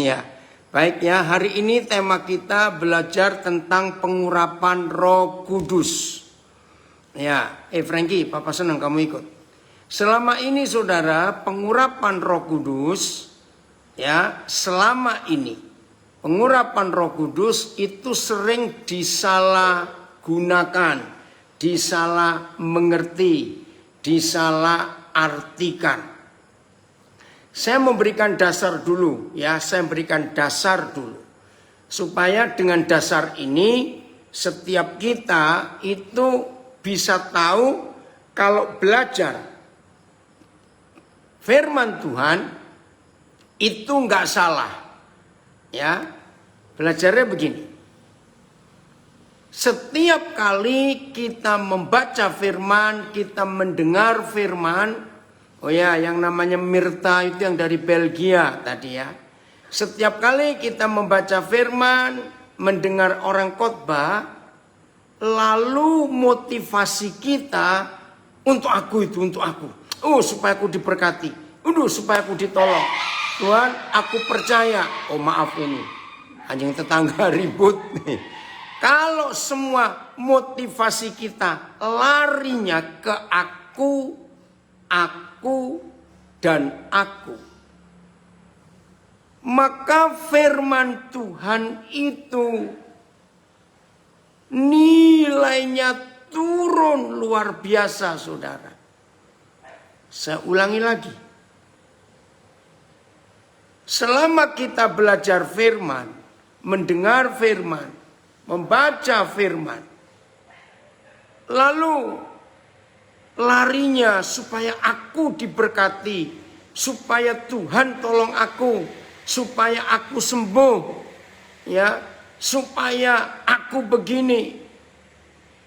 Ya, baik ya, hari ini tema kita belajar tentang pengurapan Roh Kudus. Ya, Frankie, Papa senang kamu ikut. Selama ini saudara, pengurapan Roh Kudus, ya, selama ini pengurapan Roh Kudus itu sering disalahgunakan, disalah mengerti, disalah artikan. Saya memberikan dasar dulu, ya, saya berikan dasar dulu. Supaya dengan dasar ini setiap kita itu bisa tahu kalau belajar firman Tuhan itu nggak salah. Ya, belajarnya begini. Setiap kali kita membaca firman, kita mendengar firman. Oh ya, yang namanya Mirta itu yang dari Belgia tadi ya. Setiap kali kita membaca firman, mendengar orang khotbah, lalu motivasi kita untuk aku itu, untuk aku. Oh, supaya aku diberkati. Supaya aku ditolong. Tuhan, aku percaya. Oh, maaf ini. Anjing tetangga ribut. Kalau semua motivasi kita larinya ke aku, dan aku, maka firman Tuhan itu nilainya turun luar biasa, saudara. Saya ulangi lagi. Selama kita belajar firman, mendengar firman, membaca firman, lalu larinya supaya aku diberkati, supaya Tuhan tolong aku, supaya aku sembuh, ya, supaya aku begini.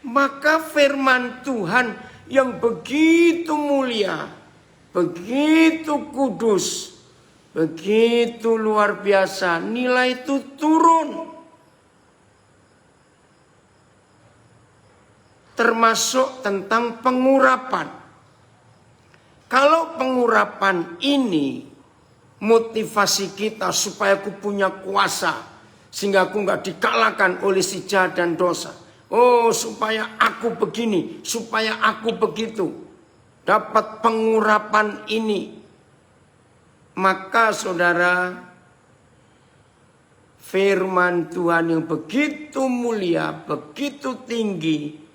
Maka firman Tuhan yang begitu mulia, begitu kudus, begitu luar biasa, nilai itu turun. Termasuk tentang pengurapan. Kalau pengurapan ini motivasi kita supaya aku punya kuasa, sehingga aku nggak dikalahkan oleh si jahat dan dosa. Oh, supaya aku begini, supaya aku begitu. Dapat pengurapan ini. Maka saudara, firman Tuhan yang begitu mulia, begitu tinggi,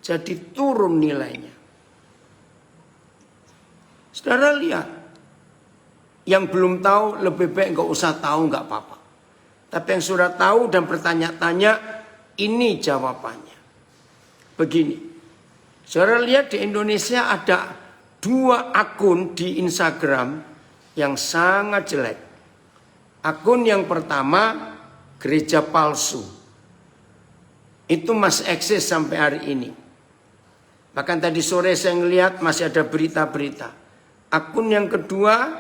jadi turun nilainya. Saudara lihat, yang belum tahu lebih baik nggak usah tahu, nggak apa-apa. Tapi yang sudah tahu dan bertanya-tanya, ini jawabannya. Begini, saudara lihat di Indonesia ada 2 akun di Instagram yang sangat jelek. Akun yang pertama, gereja palsu. Itu masih eksis sampai hari ini. Bahkan tadi sore saya ngelihat masih ada berita-berita. Akun yang kedua,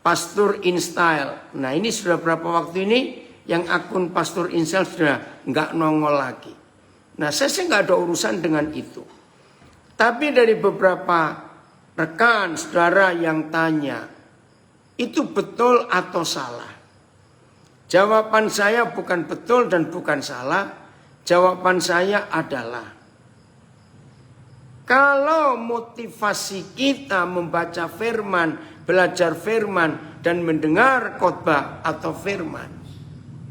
Pastor InStyle. Nah, ini sudah berapa waktu ini yang akun Pastor InStyle sudah nggak nongol lagi. Nah, saya sih nggak ada urusan dengan itu. Tapi dari beberapa rekan saudara yang tanya, itu betul atau salah? Jawaban saya bukan betul dan bukan salah. Jawaban saya adalah, kalau motivasi kita membaca firman, belajar firman, dan mendengar khotbah atau firman,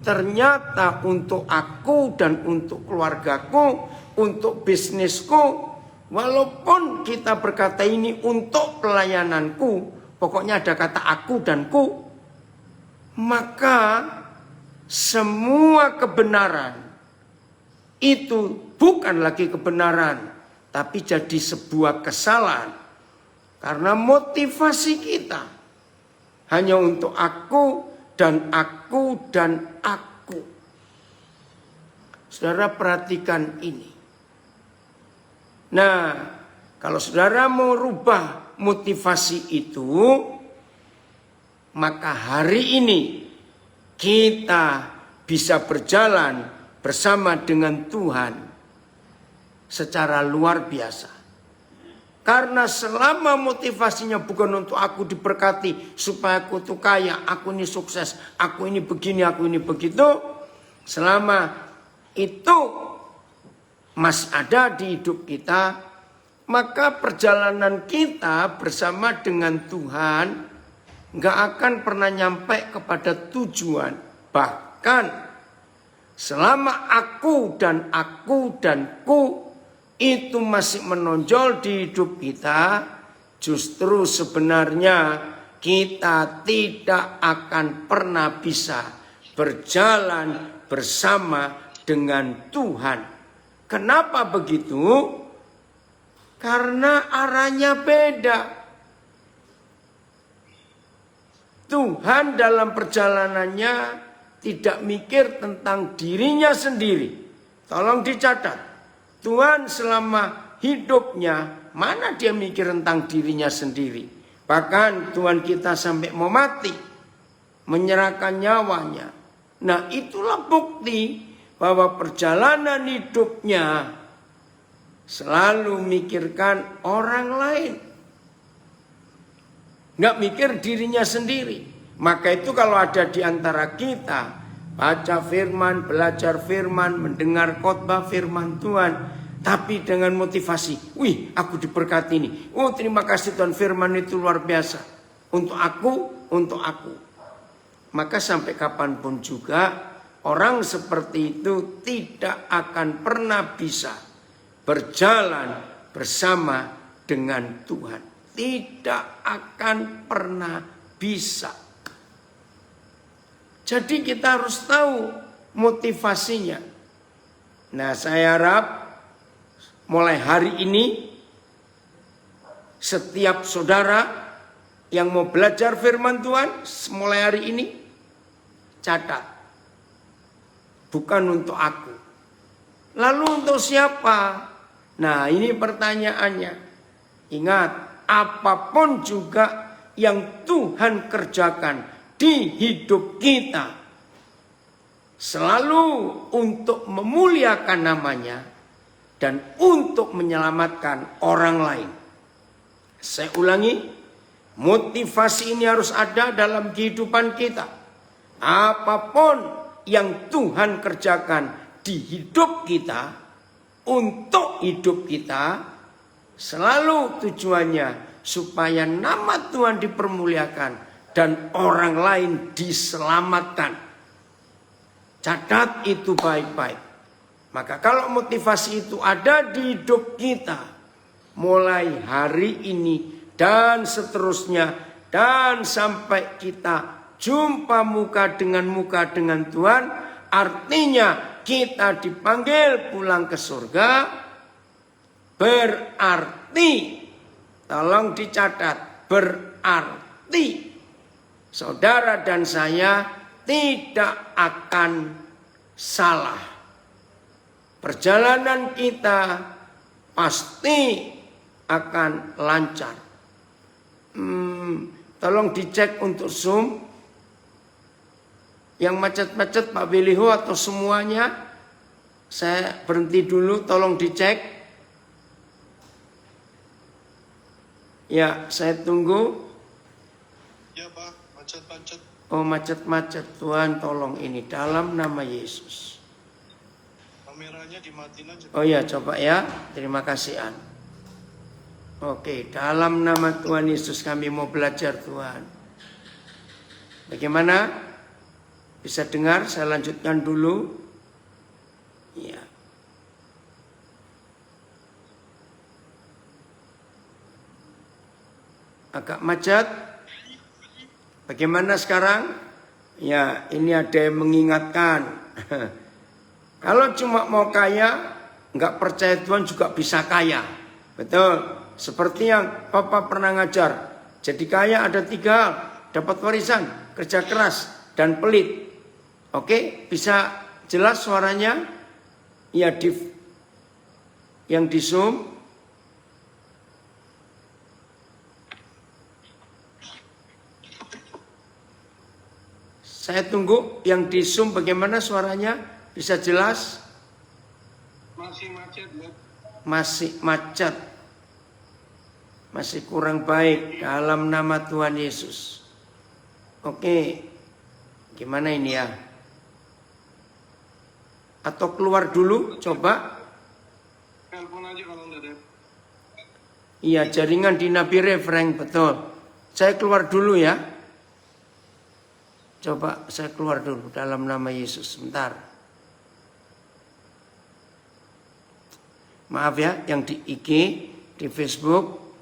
ternyata untuk aku dan untuk keluargaku, untuk bisnisku, walaupun kita berkata ini untuk pelayananku, pokoknya ada kata aku dan ku, maka semua kebenaran itu bukan lagi kebenaran, tapi jadi sebuah kesalahan. Karena motivasi kita hanya untuk aku dan aku dan aku. Saudara perhatikan ini. Nah, kalau saudara mau rubah motivasi itu, maka hari ini kita bisa berjalan bersama dengan Tuhan secara luar biasa. Karena selama motivasinya bukan untuk aku diberkati, supaya aku tuh kaya, aku ini sukses, aku ini begini, aku ini begitu. Selama itu masih ada di hidup kita, maka perjalanan kita bersama dengan Tuhan nggak akan pernah nyampe kepada tujuan. Bahkan selama aku dan ku itu masih menonjol di hidup kita, justru sebenarnya kita tidak akan pernah bisa berjalan bersama dengan Tuhan. Kenapa begitu? Karena arahnya beda. Tuhan dalam perjalanannya tidak mikir tentang dirinya sendiri. Tolong dicatat. Tuhan selama hidupnya, mana dia mikir tentang dirinya sendiri. Bahkan Tuhan kita sampai mau mati, menyerahkan nyawanya. Nah, itulah bukti bahwa perjalanan hidupnya selalu mikirkan orang lain. Nggak mikir dirinya sendiri. Maka itu kalau ada di antara kita baca firman, belajar firman, mendengar khotbah firman Tuhan, tapi dengan motivasi, wih aku diberkati ini. Oh terima kasih Tuhan, firman itu luar biasa. Untuk aku. Maka sampai kapanpun juga orang seperti itu tidak akan pernah bisa berjalan bersama dengan Tuhan. Tidak akan pernah bisa. Jadi kita harus tahu motivasinya. Nah, saya harap mulai hari ini setiap saudara yang mau belajar firman Tuhan mulai hari ini catat. Bukan untuk aku. Lalu untuk siapa? Nah, ini pertanyaannya. Ingat, apapun juga yang Tuhan kerjakan di hidup kita selalu untuk memuliakan namanya dan untuk menyelamatkan orang lain. Saya ulangi, motivasi ini harus ada dalam kehidupan kita. Apapun yang Tuhan kerjakan di hidup kita, untuk hidup kita, selalu tujuannya supaya nama Tuhan dipermuliakan dan orang lain diselamatkan. Catat itu baik-baik. Maka kalau motivasi itu ada di hidup kita, mulai hari ini dan seterusnya, dan sampai kita jumpa muka dengan Tuhan, artinya kita dipanggil pulang ke surga, berarti, tolong dicatat, berarti saudara dan saya tidak akan salah. Perjalanan kita pasti akan lancar. Tolong dicek untuk Zoom. Yang macet-macet Pak Beliho atau semuanya. Saya berhenti dulu, tolong dicek. Ya, saya tunggu. Ya Pak, macet-macet. Oh macet-macet, Tuhan tolong ini dalam nama Yesus. Kameranya dimatiin aja. Oh ya, coba ya, terima kasih An. Oke, dalam nama Tuhan Yesus kami mau belajar Tuhan. Bagaimana? Bisa dengar? Saya lanjutkan dulu. Ya. Agak macet. Bagaimana sekarang? Ya, ini ada yang mengingatkan. Kalau cuma mau kaya, nggak percaya Tuhan juga bisa kaya. Betul. Seperti yang Papa pernah ngajar. Jadi kaya ada 3 hal. Dapat warisan, kerja keras, dan pelit. Oke, bisa jelas suaranya? Ya, yang di Zoom. Saya tunggu yang di Zoom bagaimana suaranya? Bisa jelas? Masih macet, Bu. Masih macet. Masih kurang baik dalam nama Tuhan Yesus. Oke, gimana ini ya? Atau keluar dulu, coba. Telepon aja kalau enggak ada. Iya, jaringan di Nabire, Frank, betul. Saya keluar dulu ya. Coba saya keluar dulu dalam nama Yesus. Sebentar. Maaf ya, yang di IG, di Facebook.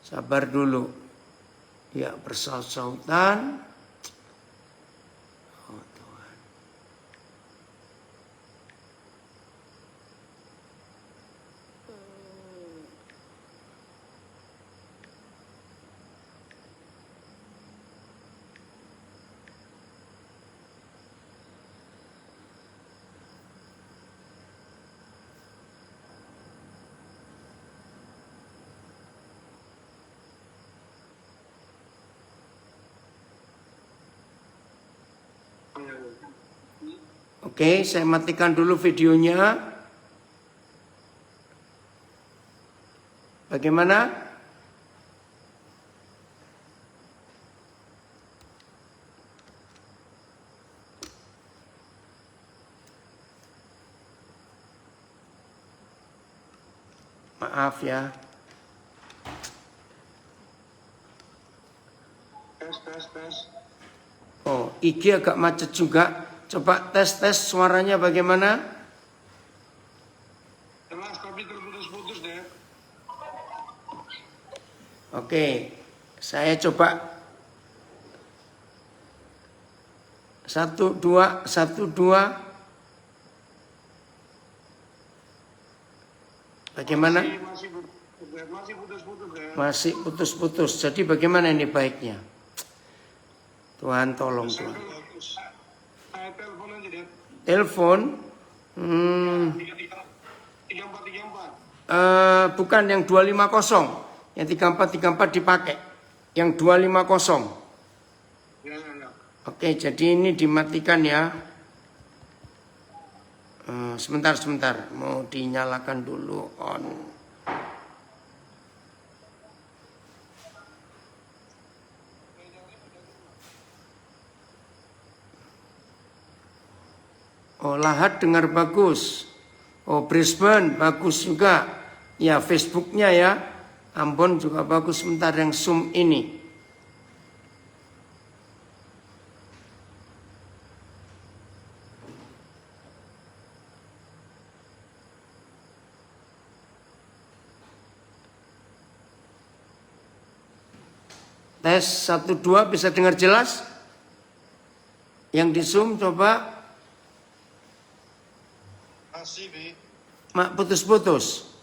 Sabar dulu. Ya, bersaut-sautan. Oh Tuhan. Oke, saya matikan dulu videonya. Bagaimana? Maaf ya. Tes. Oh, IG agak macet juga. Coba tes suaranya bagaimana? Jelas tapi terputus-putus deh. Oke, saya coba 1, 2, 1, 2. Bagaimana? Masih putus-putus deh. Masih putus-putus. Jadi bagaimana ini baiknya? Tuhan tolong Tuhan. Bagus. Saya telepon aja deh. Telepon. 3434. Bukan yang 250. Yang 3434 dipakai. Yang 250. Ya. Oke, jadi ini dimatikan ya. Sebentar. Mau dinyalakan dulu on. Oh, Lahat dengar bagus. Oh, Brisbane bagus juga. Ya, Facebooknya ya. Ambon juga bagus. Sebentar yang Zoom ini. Tes 1, 2 bisa dengar jelas? Yang di Zoom coba. Masih, Bi. Mak putus-putus.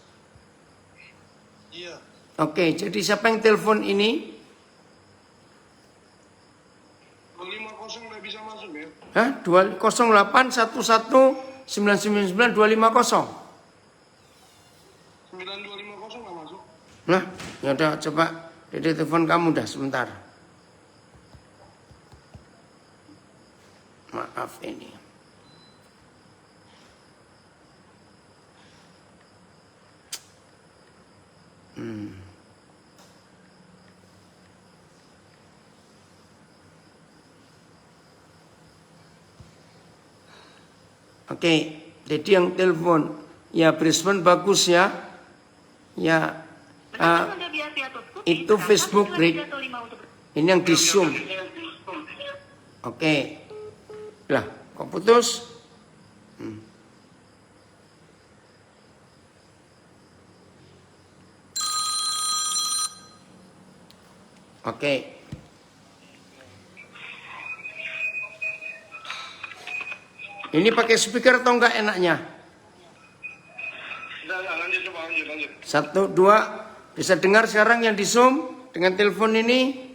Iya. Oke, jadi siapa yang telepon ini? 250 udah bisa masuk ya. Hah? 208 11 999 250. 9250 nggak masuk. Nah, ya udah coba Dede telepon kamu dah sebentar. Maaf ini. Oke, jadi yang telepon ya Brisbane bagus ya. Ya, itu Facebook Rick. Ini yang di Zoom. Oke. Lah, kok putus? Oke. Ini pakai speaker atau enggak enaknya? Lanjut. 1, 2, bisa dengar sekarang yang di Zoom dengan telepon ini?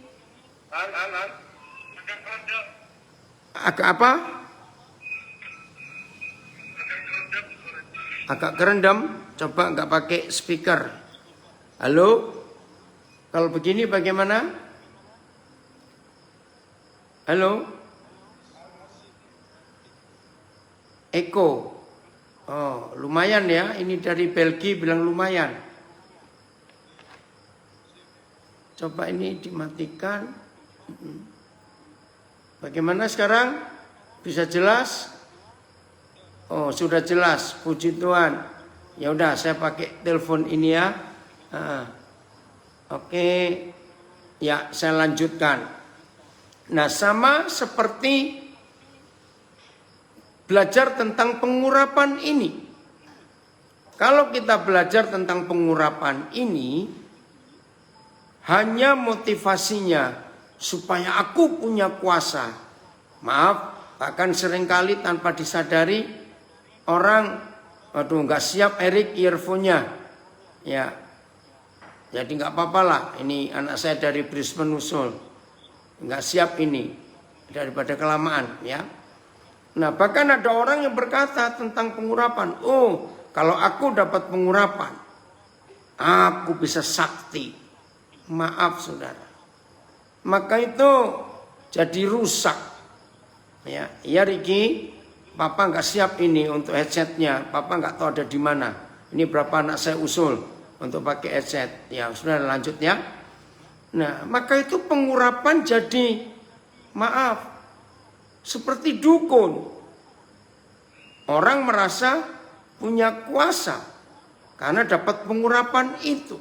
Agak apa? Agak kerendam. Coba enggak pakai speaker. Halo? Kalau begini bagaimana? Halo? Eko. Oh, lumayan ya. Ini dari Belgia bilang lumayan. Coba ini dimatikan. Bagaimana sekarang? Bisa jelas? Oh, sudah jelas. Puji Tuhan. Ya udah, saya pakai telepon ini ya. Oke. Ya, saya lanjutkan. Nah, sama seperti belajar tentang pengurapan ini. Kalau kita belajar tentang pengurapan ini, hanya motivasinya supaya aku punya kuasa. Maaf, bahkan seringkali tanpa disadari orang, aduh nggak siap Erik earphone-nya. Ya, jadi nggak apa-apa lah. Ini anak saya dari Brisbane usul. Nggak siap ini daripada kelamaan ya. Nah, bahkan ada orang yang berkata tentang pengurapan. Oh, kalau aku dapat pengurapan, aku bisa sakti. Maaf saudara. Maka itu jadi rusak. Ya, iya Riki, Papa nggak siap ini untuk headsetnya. Papa nggak tahu ada di mana. Ini berapa anak saya usul untuk pakai headset. Ya, sudah lanjut ya. Nah, maka itu pengurapan jadi, maaf, seperti dukun. Orang merasa punya kuasa karena dapat pengurapan itu.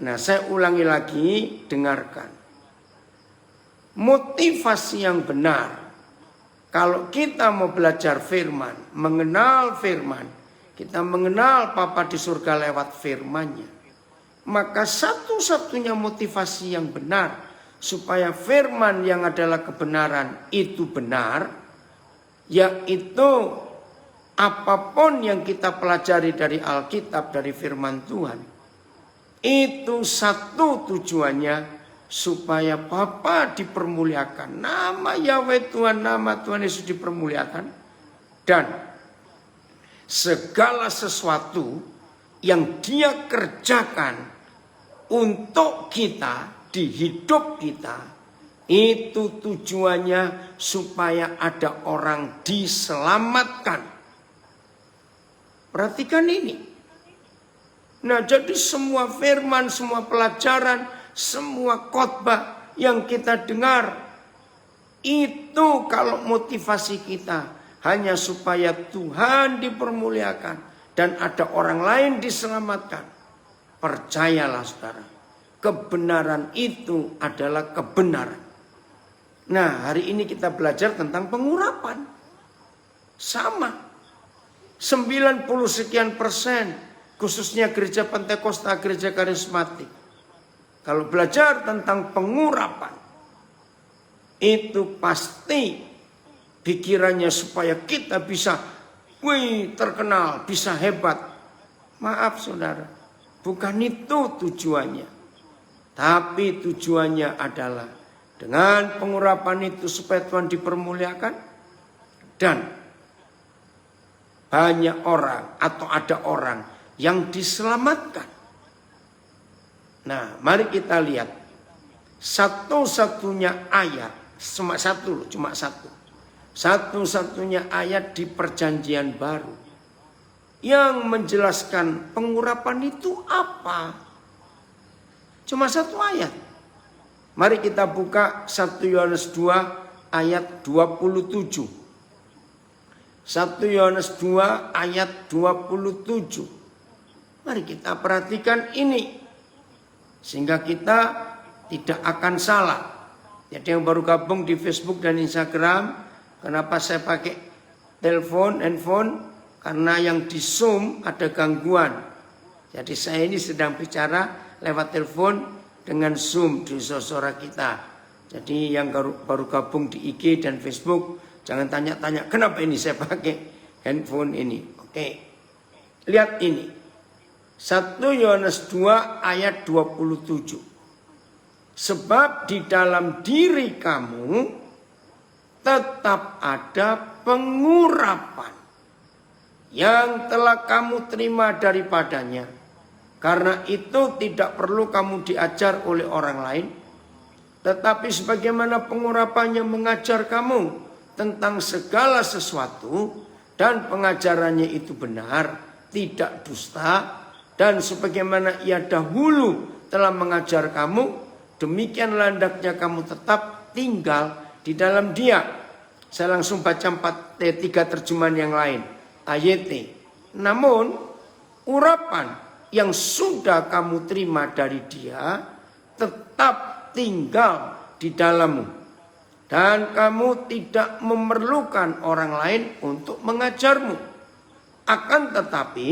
Nah, saya ulangi lagi, dengarkan. Motivasi yang benar, kalau kita mau belajar firman, mengenal firman, kita mengenal Bapa di surga lewat firman-Nya. Maka satu-satunya motivasi yang benar supaya firman yang adalah kebenaran itu benar, yaitu apapun yang kita pelajari dari Alkitab, dari firman Tuhan, itu satu tujuannya supaya Bapa dipermuliakan, nama Yahweh Tuhan, nama Tuhan Yesus dipermuliakan, dan segala sesuatu yang Dia kerjakan untuk kita, di hidup kita, itu tujuannya supaya ada orang diselamatkan. Perhatikan ini. Nah, jadi semua firman, semua pelajaran, semua khotbah yang kita dengar, itu kalau motivasi kita hanya supaya Tuhan dipermuliakan dan ada orang lain diselamatkan. Percayalah saudara, kebenaran itu adalah kebenaran. Nah, hari ini kita belajar tentang pengurapan. Sama. 90 sekian persen, khususnya gereja Pentakosta, gereja karismatik. Kalau belajar tentang pengurapan, itu pasti pikirannya supaya kita bisa, terkenal, bisa hebat. Maaf saudara. Bukan itu tujuannya. Tapi tujuannya adalah dengan pengurapan itu supaya Tuhan dipermuliakan. Dan banyak orang atau ada orang yang diselamatkan. Nah, mari kita lihat. Satu-satunya ayat. Cuma satu. Satu-satunya ayat di perjanjian baru yang menjelaskan pengurapan itu apa? Cuma satu ayat. Mari kita buka 1 Yohanes 2 ayat 27. 1 Yohanes 2 ayat 27. Mari kita perhatikan ini. Sehingga kita tidak akan salah. Jadi yang baru gabung di Facebook dan Instagram, kenapa saya pakai handphone? Karena yang di Zoom ada gangguan. Jadi saya ini sedang bicara lewat telepon dengan Zoom di suara kita. Jadi yang baru gabung di IG dan Facebook, jangan tanya-tanya kenapa ini saya pakai handphone ini. Oke. Lihat ini. 1 Yohanes 2 ayat 27. Sebab di dalam diri kamu tetap ada pengurapan yang telah kamu terima daripadanya. Karena itu tidak perlu kamu diajar oleh orang lain. Tetapi sebagaimana pengurapannya mengajar kamu tentang segala sesuatu dan pengajarannya itu benar, tidak dusta, dan sebagaimana ia dahulu telah mengajar kamu, demikianlah hendaknya kamu tetap tinggal di dalam dia. Saya langsung baca 3 terjemahan yang lain. Ayat. Namun urapan yang sudah kamu terima dari dia tetap tinggal di dalammu, dan kamu tidak memerlukan orang lain untuk mengajarmu. Akan tetapi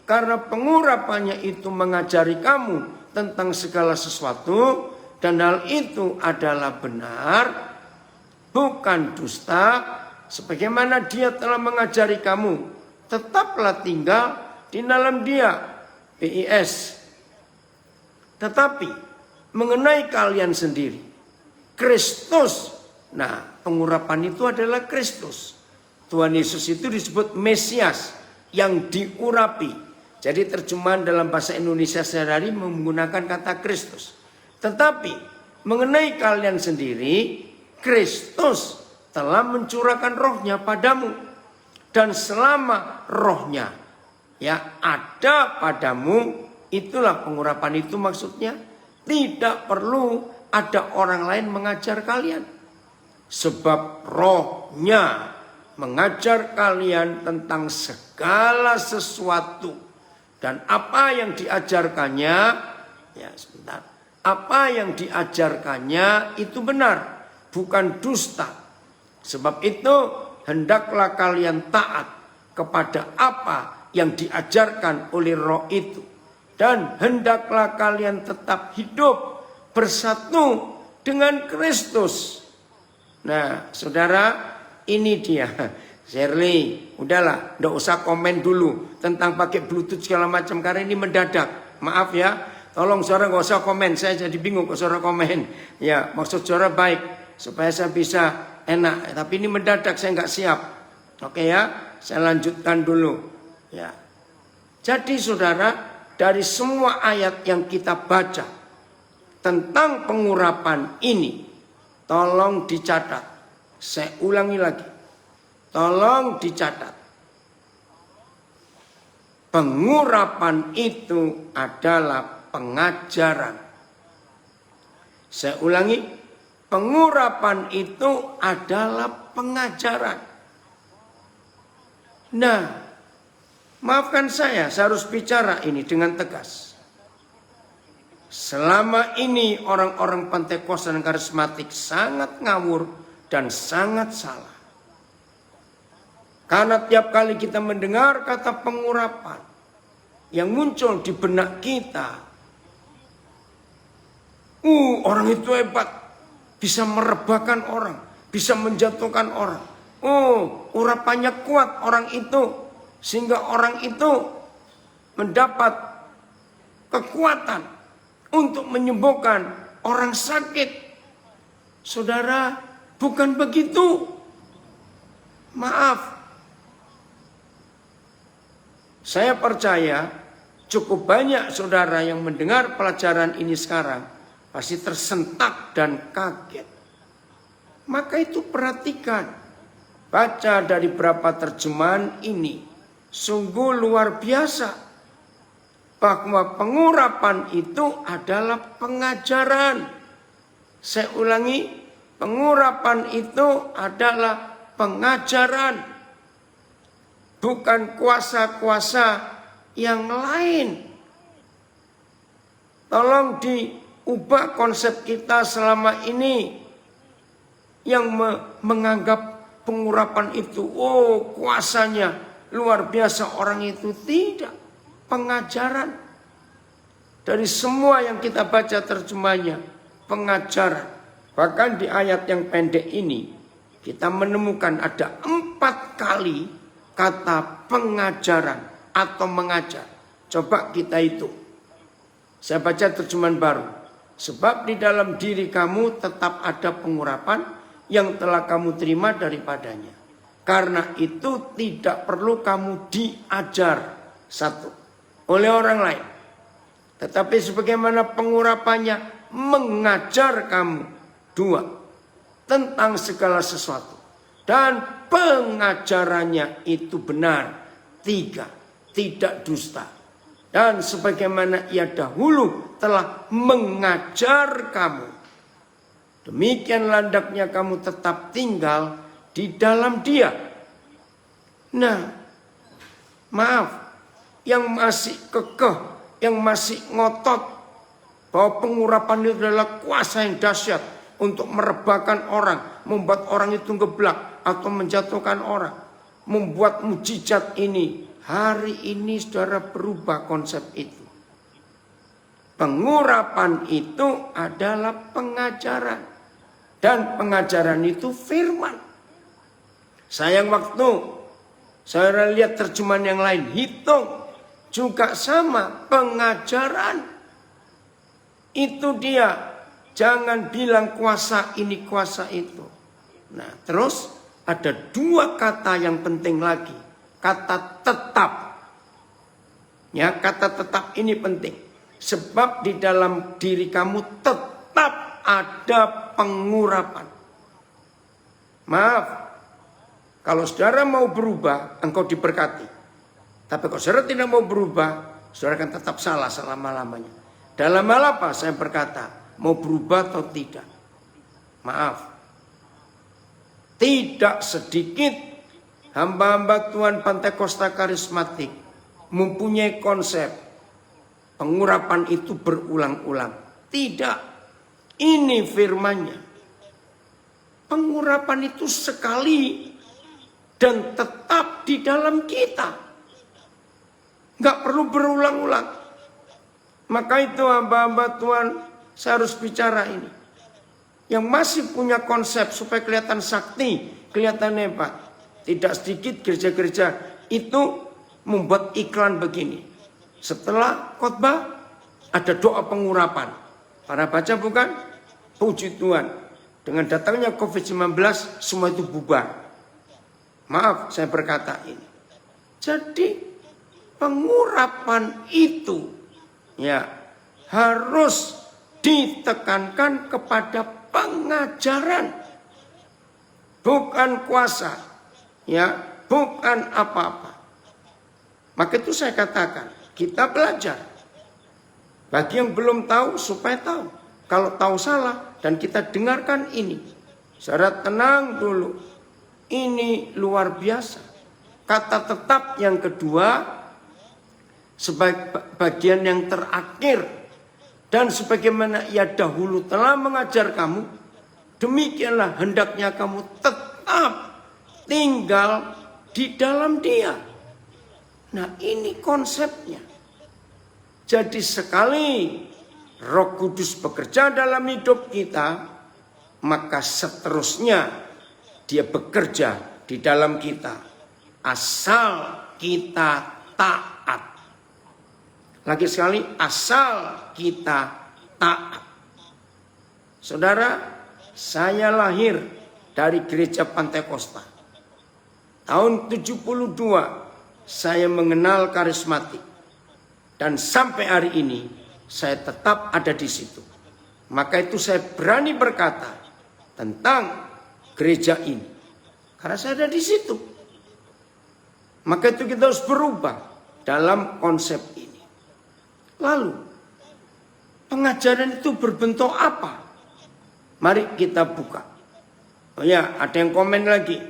karena pengurapannya itu mengajari kamu tentang segala sesuatu, dan hal itu adalah benar, bukan dusta, sebagaimana dia telah mengajari kamu, tetaplah tinggal di dalam dia. PIS. Tetapi mengenai kalian sendiri, Kristus. Nah, pengurapan itu adalah Kristus. Tuhan Yesus itu disebut Mesias yang diurapi. Jadi terjemahan dalam bahasa Indonesia sehari-hari menggunakan kata Kristus. Tetapi mengenai kalian sendiri, Kristus telah mencurahkan rohnya padamu. Dan selama rohnya ada padamu, itulah pengurapan itu maksudnya. Tidak perlu ada orang lain mengajar kalian. Sebab rohnya mengajar kalian tentang segala sesuatu. Dan apa yang diajarkannya, apa yang diajarkannya itu benar, bukan dusta. Sebab itu hendaklah kalian taat kepada apa yang diajarkan oleh roh itu. Dan hendaklah kalian tetap hidup bersatu dengan Kristus. Nah, saudara, ini dia. Shirley, udahlah, nggak usah komen dulu tentang pakai Bluetooth segala macam karena ini mendadak. Maaf ya, tolong saudara nggak usah komen. Saya jadi bingung kalau saudara komen. Ya, maksud saudara baik supaya saya bisa enak. Tapi ini mendadak, saya nggak siap. Oke ya, saya lanjutkan dulu. Ya, jadi saudara, dari semua ayat yang kita baca tentang pengurapan ini, tolong dicatat. Saya ulangi lagi. Tolong dicatat. Pengurapan itu adalah pengajaran. Saya ulangi. Pengurapan itu adalah pengajaran. Nah, maafkan saya harus bicara ini dengan tegas. Selama ini orang-orang Pentakosta dan karismatik sangat ngawur dan sangat salah. Karena tiap kali kita mendengar kata pengurapan yang muncul di benak kita, orang itu hebat, bisa merebahkan orang, bisa menjatuhkan orang. Urapannya kuat orang itu, sehingga orang itu mendapat kekuatan untuk menyembuhkan orang sakit. Saudara, bukan begitu. Maaf. Saya percaya cukup banyak saudara yang mendengar pelajaran ini sekarang pasti tersentak dan kaget. Maka itu perhatikan. Baca dari beberapa terjemahan ini. Sungguh luar biasa. Bahwa pengurapan itu adalah pengajaran. Saya ulangi. Pengurapan itu adalah pengajaran. Bukan kuasa-kuasa yang lain. Tolong diubah konsep kita selama ini. Yang menganggap pengurapan itu, kuasanya luar biasa orang itu. Tidak. Pengajaran. Dari semua yang kita baca terjemahnya, pengajaran. Bahkan di ayat yang pendek ini, kita menemukan ada 4 kali kata pengajaran atau mengajar. Coba kita hitung. Saya baca terjemahan baru. Sebab di dalam diri kamu tetap ada pengurapan yang telah kamu terima daripadanya. Karena itu tidak perlu kamu diajar oleh orang lain. Tetapi sebagaimana pengurapannya mengajar kamu 2, tentang segala sesuatu. Dan pengajarannya itu benar. 3, tidak dusta. Dan sebagaimana ia dahulu telah mengajar kamu, demikian hendaknya kamu tetap tinggal di dalam dia. Nah, maaf, yang masih kekeh, yang masih ngotot bahwa pengurapan itu adalah kuasa yang dahsyat untuk merebahkan orang, membuat orang itu geblak atau menjatuhkan orang, membuat mujizat ini. Hari ini saudara berubah konsep itu. Pengurapan itu adalah pengajaran. Dan pengajaran itu firman. Sayang waktu, saya lihat terjemahan yang lain, hitung. Juga sama, pengajaran. Itu dia. Jangan bilang kuasa ini, kuasa itu. Nah, terus ada 2 kata yang penting lagi. Kata tetap. Ya, kata tetap ini penting. Sebab di dalam diri kamu tetap ada pengurapan. Maaf, kalau saudara mau berubah, engkau diberkati. Tapi kalau saudara tidak mau berubah, saudara akan tetap salah selama-lamanya. Dalam hal apa saya berkata, mau berubah atau tidak? Maaf, tidak sedikit hamba-hamba Tuhan Pantekosta karismatik mempunyai konsep pengurapan itu berulang-ulang. Tidak, ini firmannya. Pengurapan itu sekali dan tetap di dalam kita. Nggak perlu berulang-ulang. Maka itu hamba-hamba Tuhan, saya harus bicara ini. Yang masih punya konsep supaya kelihatan sakti, kelihatan hebat. Tidak sedikit gereja-gereja itu membuat iklan begini. Setelah khotbah ada doa pengurapan. Para baca bukan? Puji Tuhan. Dengan datangnya COVID-19 semua itu bubar. Maaf saya berkata ini. Jadi pengurapan itu ya harus ditekankan kepada pengajaran. Bukan kuasa. Ya, bukan apa-apa. Maka itu saya katakan, kita belajar. Bagi yang belum tahu, supaya tahu. Kalau tahu salah, dan kita dengarkan ini. Saudara tenang dulu. Ini luar biasa. Kata tetap yang kedua, sebagai bagian yang terakhir. Dan sebagaimana ia dahulu telah mengajar kamu, demikianlah hendaknya kamu tetap tinggal di dalam dia. Nah, ini konsepnya. Jadi sekali Roh Kudus bekerja dalam hidup kita, maka seterusnya dia bekerja di dalam kita. Asal kita taat. Lagi sekali, asal kita taat. Saudara, saya lahir dari gereja Pantekosta. Tahun 72 saya mengenal karismatik. Dan sampai hari ini saya tetap ada di situ. Maka itu saya berani berkata tentang gereja ini. Karena saya ada di situ. Maka itu kita harus berubah dalam konsep ini. Lalu pengajaran itu berbentuk apa? Mari kita buka. Oh ya, ada yang komen lagi.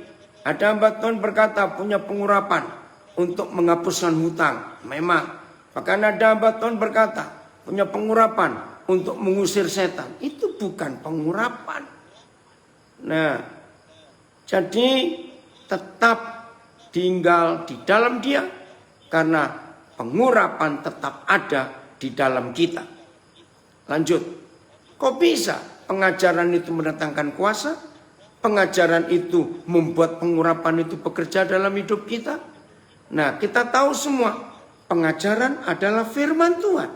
Ada hamba Tuhan berkata punya pengurapan untuk menghapuskan hutang. Memang. Bahkan ada hamba Tuhan berkata punya pengurapan untuk mengusir setan. Itu bukan pengurapan. Nah, jadi tetap tinggal di dalam dia. Karena pengurapan tetap ada di dalam kita. Lanjut. Kok bisa pengajaran itu mendatangkan kuasa? Pengajaran itu membuat pengurapan itu bekerja dalam hidup kita. Nah, kita tahu semua pengajaran adalah firman Tuhan.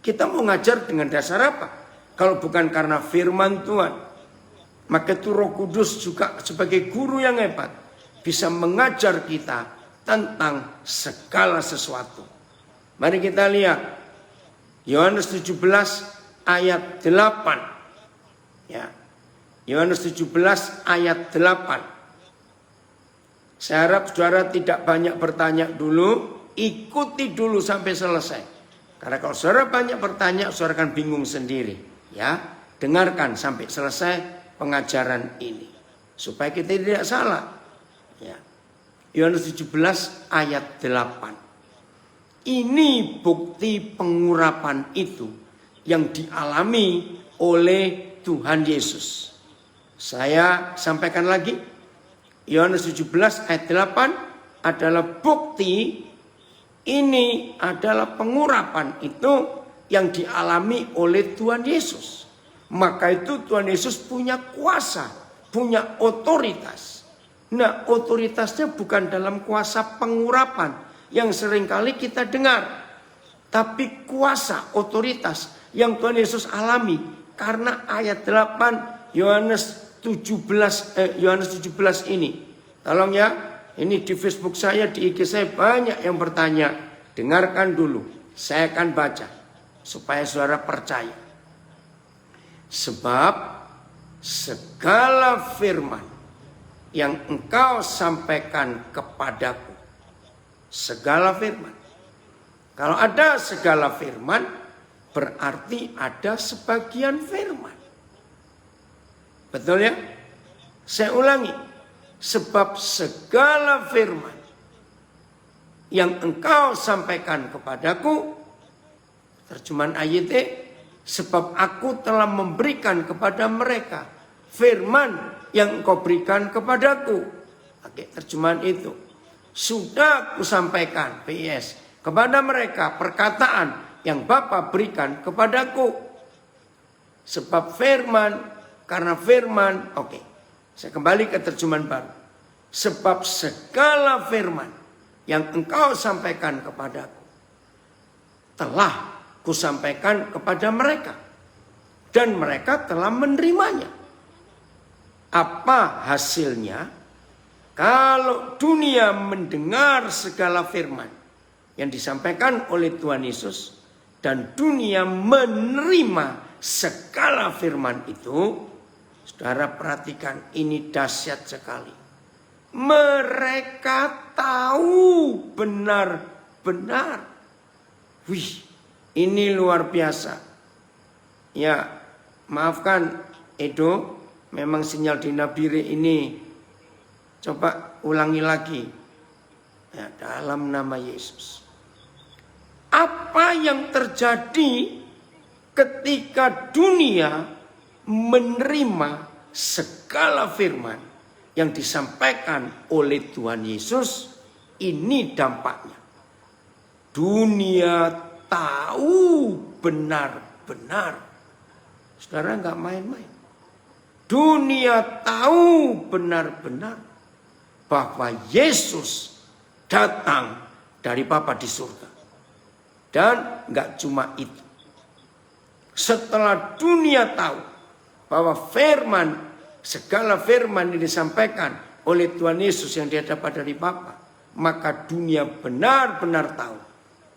Kita mau ngajar dengan dasar apa? Kalau bukan karena firman Tuhan. Maka itu Roh Kudus juga sebagai guru yang hebat bisa mengajar kita tentang segala sesuatu. Mari kita lihat Yohanes 17 ayat 8. Ya. Yohanes 17 ayat 8. Saya harap saudara tidak banyak bertanya dulu, ikuti dulu sampai selesai. Karena kalau saudara banyak bertanya, saudara akan bingung sendiri. Ya, dengarkan sampai selesai pengajaran ini supaya kita tidak salah. Ya. Yohanes 17 ayat 8. Ini bukti pengurapan itu yang dialami oleh Tuhan Yesus. Saya sampaikan lagi. Yohanes 17 ayat 8 adalah bukti ini adalah pengurapan itu yang dialami oleh Tuhan Yesus. Maka itu Tuhan Yesus punya kuasa, punya otoritas. Nah, otoritasnya bukan dalam kuasa pengurapan yang seringkali kita dengar. Tapi kuasa, otoritas yang Tuhan Yesus alami. Karena ayat 8 Yohanes 17 ini. Tolong ya, ini di Facebook saya, di IG saya banyak yang bertanya. Dengarkan dulu, saya akan baca supaya saudara percaya. Sebab segala firman yang engkau sampaikan kepadaku, segala firman. Kalau ada segala firman, berarti ada sebagian firman. Betul ya? Saya ulangi. Sebab segala firman yang engkau sampaikan kepadaku, terjemahan ayat, sebab aku telah memberikan kepada mereka firman yang engkau berikan kepadaku. Oke, terjemahan itu. Sudah aku sampaikan, PS, kepada mereka perkataan yang Bapa berikan kepadaku. Sebab firman, karena firman, oke. Saya kembali ke terjemahan baru. Sebab segala firman yang engkau sampaikan kepadaku telah kusampaikan kepada mereka. Dan mereka telah menerimanya. Apa hasilnya? Kalau dunia mendengar segala firman yang disampaikan oleh Tuhan Yesus dan dunia menerima segala firman itu, saudara perhatikan, ini dahsyat sekali. Mereka tahu benar-benar. Wih, ini luar biasa. Ya, maafkan Edo, memang sinyal di Nabire ini. Coba ulangi lagi. Ya, dalam nama Yesus. Apa yang terjadi ketika dunia menerima segala firman yang disampaikan oleh Tuhan Yesus? Ini dampaknya. Dunia tahu benar-benar. Saudara nggak main-main. Dunia tahu benar-benar bahwa Yesus datang dari Bapa di surga. Dan nggak cuma itu. Setelah dunia tahu bahwa firman, segala firman yang disampaikan oleh Tuhan Yesus yang didapat dari Bapa, maka dunia benar-benar tahu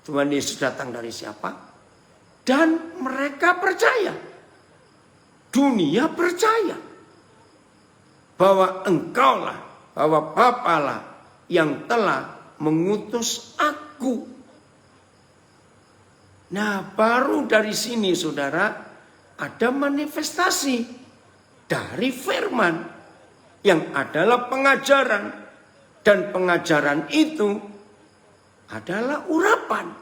Tuhan Yesus datang dari siapa. Dan mereka percaya. Dunia percaya bahwa engkaulah, bahwa Bapalah yang telah mengutus aku. Nah, baru dari sini saudara ada manifestasi dari firman yang adalah pengajaran, dan pengajaran itu adalah urapan.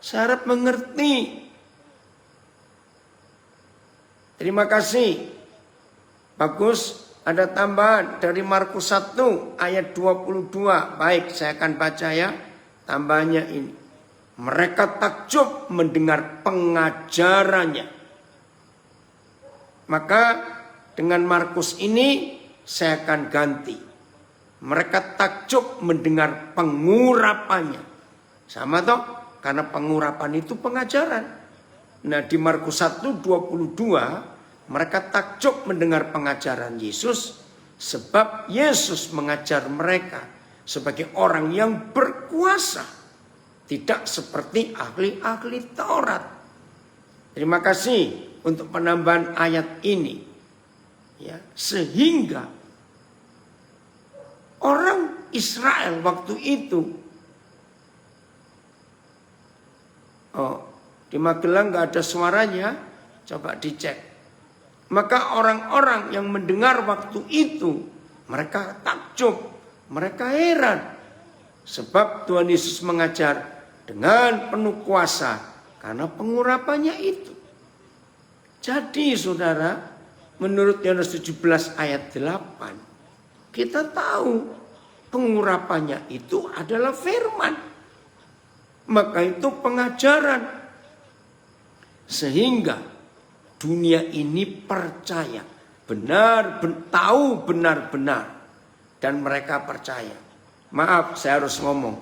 Saya harap mengerti. Terima kasih. Bagus, ada tambahan dari Markus 1 ayat 22. Baik, saya akan baca ya. Tambahannya ini. Mereka takjub mendengar pengajarannya. Maka dengan Markus ini saya akan ganti. Mereka takjub mendengar pengurapannya. Sama toh? Karena pengurapan itu pengajaran. Nah, di Markus 1:22 mereka takjub mendengar pengajaran Yesus, sebab Yesus mengajar mereka sebagai orang yang berkuasa, tidak seperti ahli-ahli Taurat. Terima kasih. untuk penambahan ayat ini. Ya, sehingga orang Israel waktu itu, di Magelang nggak ada suaranya, coba dicek. Maka orang-orang yang mendengar waktu itu, mereka takjub, mereka heran. Sebab Tuhan Yesus mengajar dengan penuh kuasa karena pengurapannya itu. Jadi saudara, menurut Yohanes 17 ayat 8, kita tahu pengurapannya itu adalah firman. Maka itu pengajaran. Sehingga dunia ini percaya, tahu benar-benar, dan mereka percaya. Maaf, saya harus ngomong.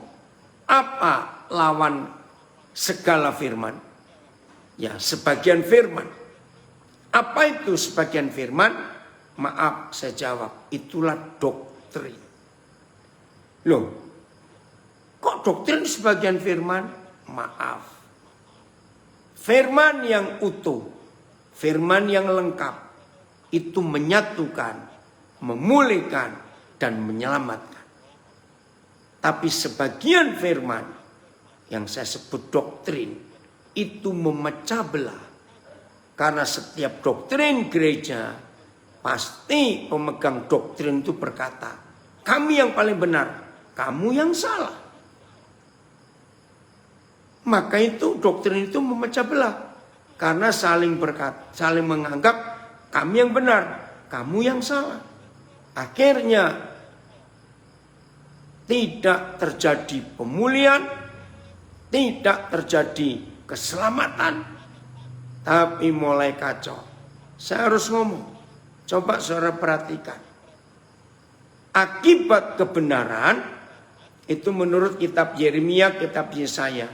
Apa lawan segala firman? Ya, sebagian firman. Apa itu sebagian firman? Maaf, saya jawab, itulah doktrin. Loh, kok doktrin sebagian firman? Maaf. Firman yang utuh, firman yang lengkap, itu menyatukan, memulihkan, dan menyelamatkan. Tapi sebagian firman yang saya sebut doktrin, itu memecah belah. Karena setiap doktrin gereja, pasti pemegang doktrin itu berkata, kami yang paling benar, kamu yang salah. Maka itu doktrin itu memecah belah. Karena saling menganggap kami yang benar, kamu yang salah. Akhirnya tidak terjadi pemulihan, tidak terjadi keselamatan, tapi mulai kacau. Saya harus ngomong, coba saudara perhatikan. Akibat kebenaran, itu menurut kitab Yeremia, kitab Yesaya.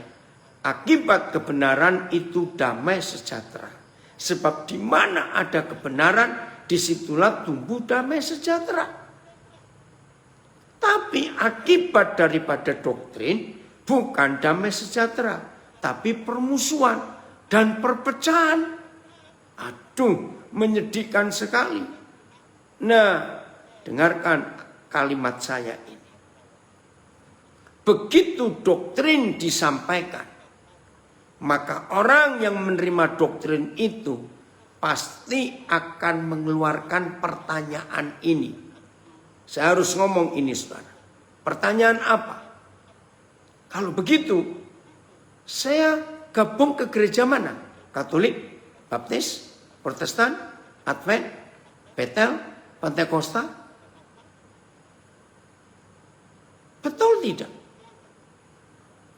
Akibat kebenaran itu damai sejahtera. Sebab di mana ada kebenaran, disitulah tumbuh damai sejahtera. Tapi akibat daripada doktrin bukan damai sejahtera, tapi permusuhan dan perpecahan. Aduh, menyedihkan sekali. Nah, dengarkan kalimat saya ini. Begitu doktrin disampaikan, maka orang yang menerima doktrin itu pasti akan mengeluarkan pertanyaan ini. Saya harus ngomong ini, saudara. Pertanyaan apa? Kalau begitu, saya gabung ke gereja mana? Katolik, Baptis, Protestan, Advent, Betel, Pentakosta? Betul tidak?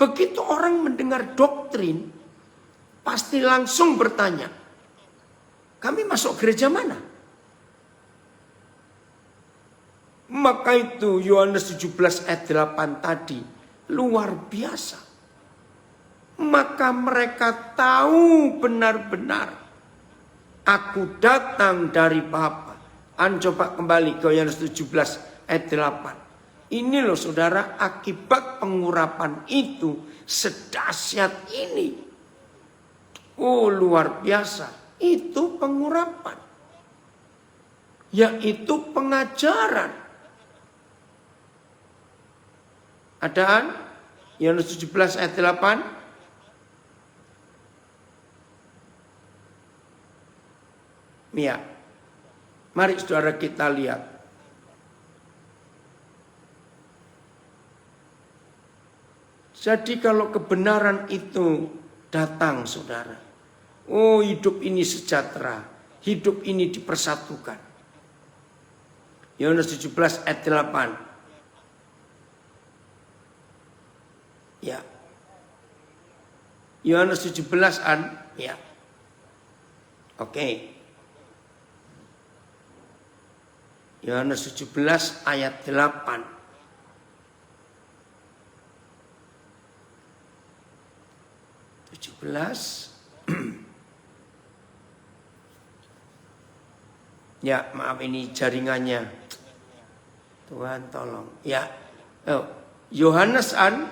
Begitu orang mendengar doktrin, pasti langsung bertanya, kami masuk gereja mana? Maka itu Yohanes 17 ayat 8 tadi luar biasa. Maka mereka tahu benar-benar aku datang dari Bapa. Coba kembali ke Yohanes 17 ayat 8. Ini loh saudara, akibat pengurapan itu sedahsyat ini. Oh luar biasa. Itu pengurapan. Yaitu pengajaran. Adaan Yohanes 17 ayat 8. Ya. Mari saudara kita lihat. Jadi kalau kebenaran itu datang saudara. Oh hidup ini sejahtera. Hidup ini dipersatukan. Yohanes 17 ayat 8. Ya. Yohanes 17-an. Ya. Oke. Yohanes 17 ayat 8. Ya maaf ini jaringannya. Tuhan tolong. Ya. Yohanes an.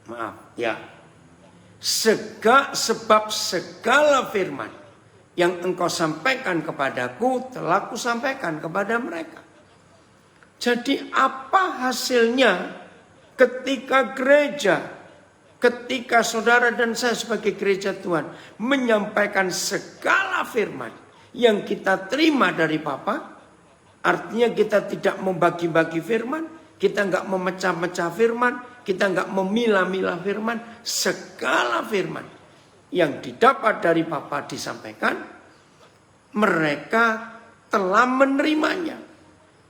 Maaf. Ya. Sebab segala firman yang engkau sampaikan kepadaku telah kusampaikan kepada mereka. Jadi apa hasilnya ketika gereja, ketika saudara dan saya sebagai gereja Tuhan menyampaikan segala firman yang kita terima dari Bapa? Artinya kita tidak membagi-bagi firman, kita nggak memecah-mecah firman, kita nggak memilah-milah firman. Segala firman yang didapat dari Bapa disampaikan, mereka telah menerimanya.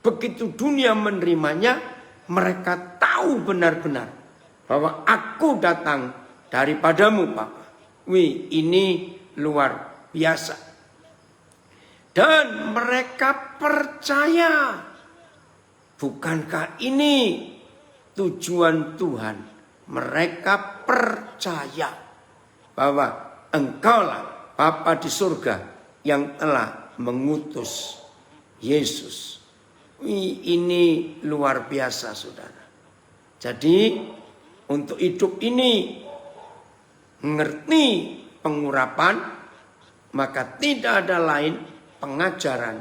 Begitu dunia menerimanya, mereka tahu benar-benar bahwa aku datang daripadamu, Bapa. Wih, ini luar biasa. Dan mereka percaya. Bukankah ini tujuan Tuhan? Mereka percaya bahwa engkaulah Bapa di surga yang telah mengutus Yesus. Ini luar biasa, saudara. Jadi untuk hidup ini mengerti pengurapan, maka tidak ada lain pengajaran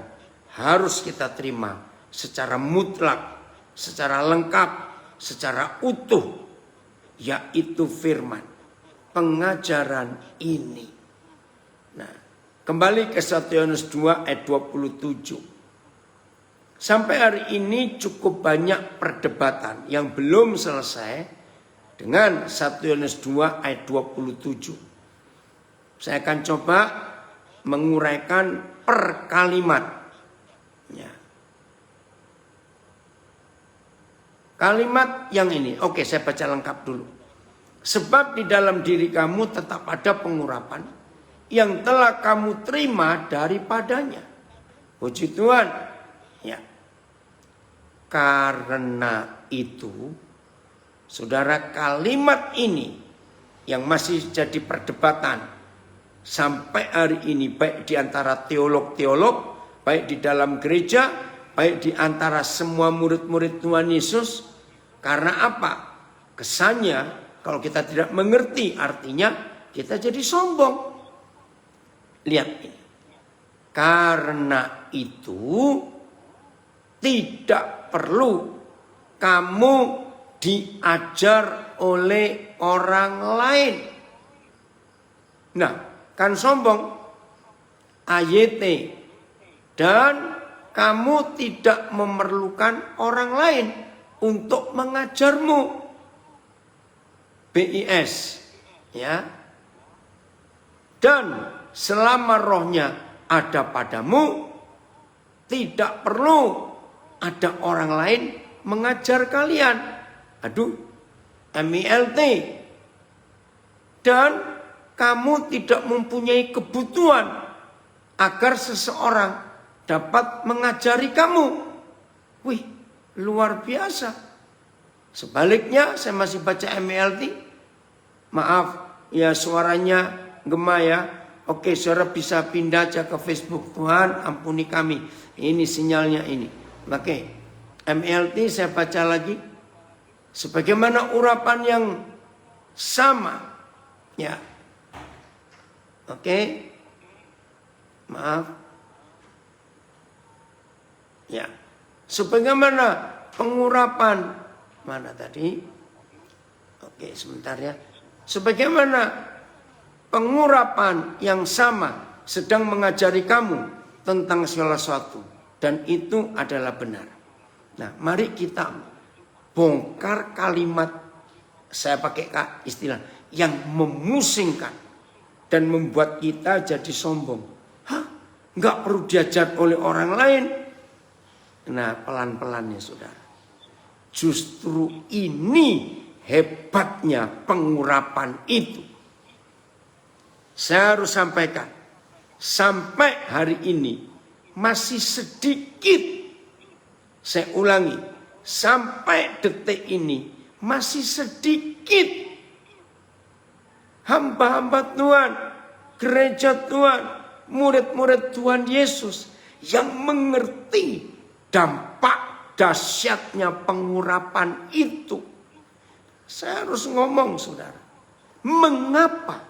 harus kita terima secara mutlak, secara lengkap, secara utuh, yaitu firman. Pengajaran ini. Nah, kembali ke 1 Yohanes 2 ayat 27. Sampai hari ini cukup banyak perdebatan yang belum selesai dengan 1 Yohanes 2 ayat 27. Saya akan coba menguraikan per kalimat. Ya. Kalimat yang ini, oke, saya baca lengkap dulu. Sebab di dalam diri kamu tetap ada pengurapan yang telah kamu terima daripadanya. Puji Tuhan. Ya. Karena itu, saudara, kalimat ini yang masih jadi perdebatan sampai hari ini, baik di antara teolog-teolog, baik di dalam gereja, baik di antara semua murid-murid Tuhan Yesus. Karena apa? Kesannya kalau kita tidak mengerti artinya, kita jadi sombong. Lihat ini. Karena itu tidak perlu kamu diajar oleh orang lain. Nah, kan sombong. AYT. Dan kamu tidak memerlukan orang lain untuk mengajarmu. BIS. Ya. Dan selama rohnya ada padamu, tidak perlu ada orang lain mengajar kalian. Aduh, MILT. Dan kamu tidak mempunyai kebutuhan agar seseorang dapat mengajari kamu. Wih, luar biasa. Sebaliknya, saya masih baca MILT. Maaf, ya suaranya gema ya. Oke, saudara bisa pindah aja ke Facebook. Tuhan, ampuni kami. Ini sinyalnya ini. Oke, MILT saya baca lagi. Sebagaimana urapan yang sama. Ya. Oke. Maaf. Ya. Sebagaimana pengurapan. Mana tadi? Oke, sebentar ya. Sebagaimana pengurapan yang sama sedang mengajari kamu tentang segala sesuatu. Dan itu adalah benar. Nah, mari kita bongkar kalimat, saya pakai istilah, yang memusingkan dan membuat kita jadi sombong. Hah? Nggak perlu diajar oleh orang lain. Nah, pelan-pelan ya saudara. Justru ini hebatnya pengurapan itu. Saya harus sampaikan, sampai hari ini masih sedikit. Saya ulangi, sampai detik ini masih sedikit hamba-hamba Tuhan, gereja Tuhan, murid-murid Tuhan Yesus yang mengerti dampak dahsyatnya pengurapan itu. Saya harus ngomong, saudara. Mengapa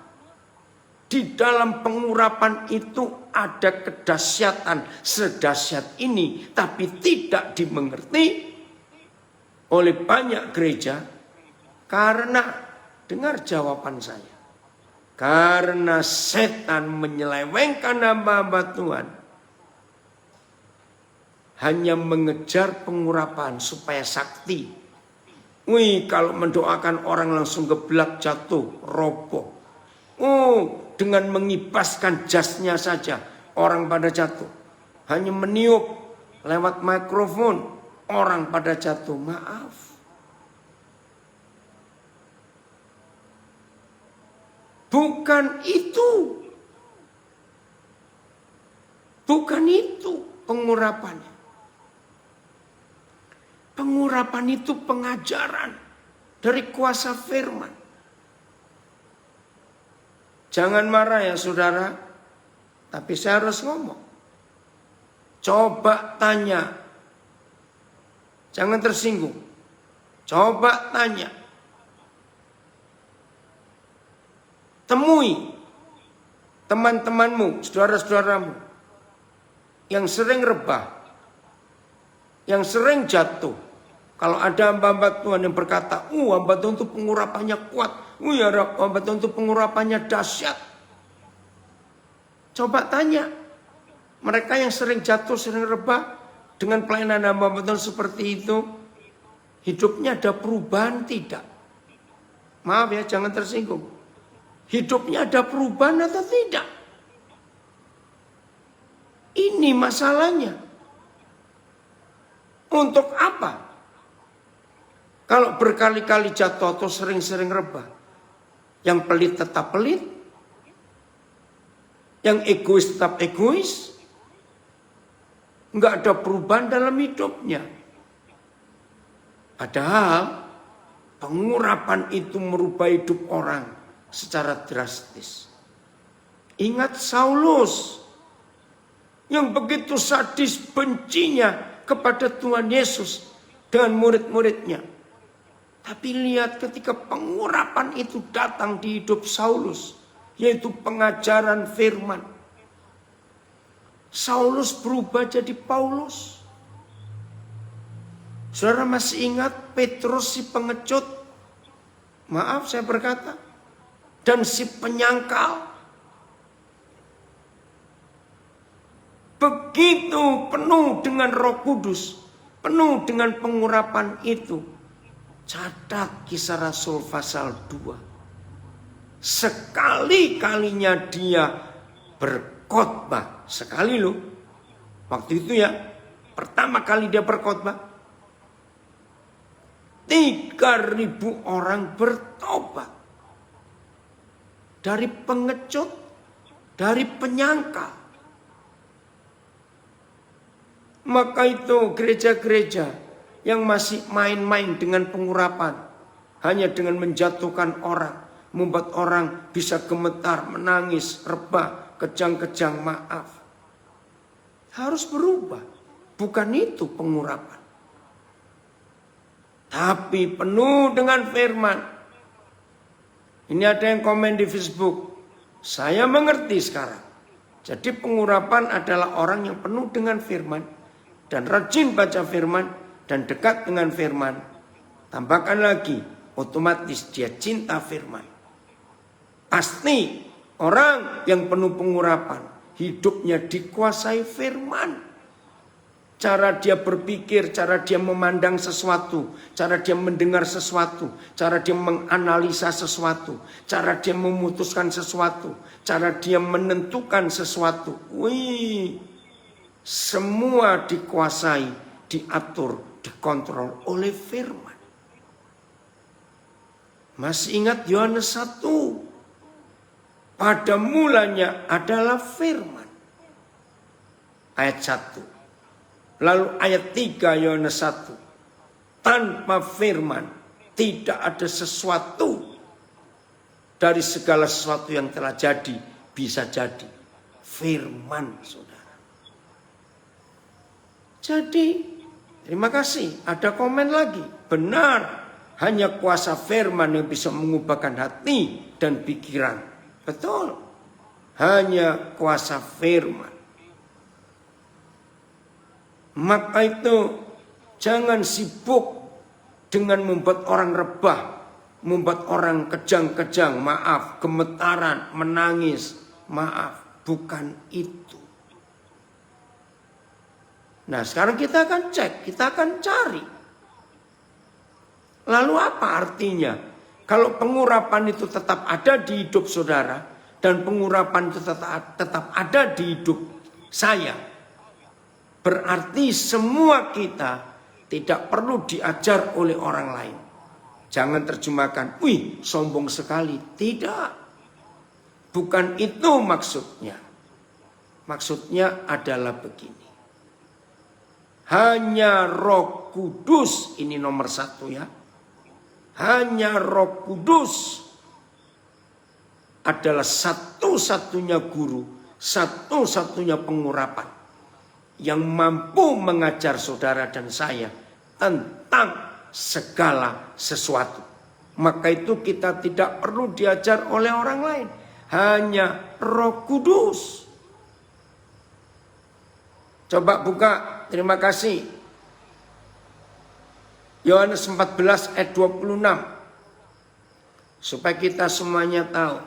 di dalam pengurapan itu ada kedahsyatan sedahsyat ini, tapi tidak dimengerti oleh banyak gereja? Karena, dengar jawaban saya, karena setan menyelewengkan hamba-hamba Tuhan, hanya mengejar pengurapan supaya sakti. Wih, kalau mendoakan orang langsung geblak, jatuh, roboh. Oh, dengan mengibaskan jasnya saja orang pada jatuh. Hanya meniup lewat mikrofon orang pada jatuh. Maaf. Bukan itu. Bukan itu pengurapannya. Pengurapan itu pengajaran dari kuasa firman. Jangan marah ya saudara, tapi saya harus ngomong. Coba tanya, jangan tersinggung. Coba tanya, temui teman-temanmu, saudara-saudaramu yang sering rebah, yang sering jatuh. Kalau ada hamba-hamba Tuhan yang berkata, hamba Tuhan itu pengurapannya kuat, ya hamba Tuhan itu pengurapannya dahsyat. Coba tanya, mereka yang sering jatuh, sering rebah, dengan pelayanan hamba Tuhan seperti itu, hidupnya ada perubahan tidak? Maaf ya, jangan tersinggung. Hidupnya ada perubahan atau tidak? Ini masalahnya. Untuk apa? Kalau berkali-kali jatuh atau sering-sering rebah, yang pelit tetap pelit, yang egois tetap egois, nggak ada perubahan dalam hidupnya. Padahal pengurapan itu merubah hidup orang secara drastis. Ingat Saulus yang begitu sadis bencinya kepada Tuhan Yesus dengan murid-muridnya. Tapi lihat ketika pengurapan itu datang di hidup Saulus, yaitu pengajaran firman, Saulus berubah jadi Paulus. Saudara masih ingat Petrus si pengecut? Maaf saya berkata. Dan si penyangkal. Begitu penuh dengan Roh Kudus, penuh dengan pengurapan itu. Catat Kisah Rasul pasal 2. Sekali-kalinya dia berkhotbah. Sekali loh. Waktu itu ya, pertama kali dia berkhotbah, 3.000 orang bertobat. Dari pengecut, dari penyangkal. Maka itu gereja-gereja yang masih main-main dengan pengurapan, hanya dengan menjatuhkan orang, membuat orang bisa gemetar, menangis, rebah, kejang-kejang, maaf. Harus berubah. Bukan itu pengurapan. Tapi penuh dengan firman. Ini ada yang komen di Facebook. Saya mengerti sekarang. Jadi pengurapan adalah orang yang penuh dengan firman dan rajin baca firman dan dekat dengan firman. Tambahkan lagi, otomatis dia cinta firman. Pasti orang yang penuh pengurapan, hidupnya dikuasai firman. Cara dia berpikir, cara dia memandang sesuatu, cara dia mendengar sesuatu, cara dia menganalisa sesuatu, cara dia memutuskan sesuatu, cara dia menentukan sesuatu. Wih, semua dikuasai, diatur, dikontrol oleh firman. Masih ingat Yohanes 1? Pada mulanya adalah firman. Ayat 1. Lalu ayat 3 Yohanes 1. Tanpa firman tidak ada sesuatu dari segala sesuatu yang telah jadi bisa jadi. Firman, saudara. Jadi terima kasih. Ada komen lagi. Benar. Hanya kuasa firman yang bisa mengubahkan hati dan pikiran. Betul. Hanya kuasa firman. Maka itu jangan sibuk dengan membuat orang rebah, membuat orang kejang-kejang, maaf, gemetaran, menangis, maaf, bukan itu. Nah, sekarang kita akan cek, kita akan cari. Lalu apa artinya? Kalau pengurapan itu tetap ada di hidup saudara dan pengurapan itu tetap ada di hidup saya, berarti semua kita tidak perlu diajar oleh orang lain. Jangan terjemahkan, wih sombong sekali. Tidak. Bukan itu maksudnya. Maksudnya adalah begini. Hanya Roh Kudus, ini nomor 1 ya. Hanya Roh Kudus adalah satu-satunya guru, satu-satunya pengurapan yang mampu mengajar saudara dan saya tentang segala sesuatu. Maka itu kita tidak perlu diajar oleh orang lain. Hanya Roh Kudus. Coba buka, terima kasih. Yohanes 14 ayat 26. Supaya kita semuanya tahu.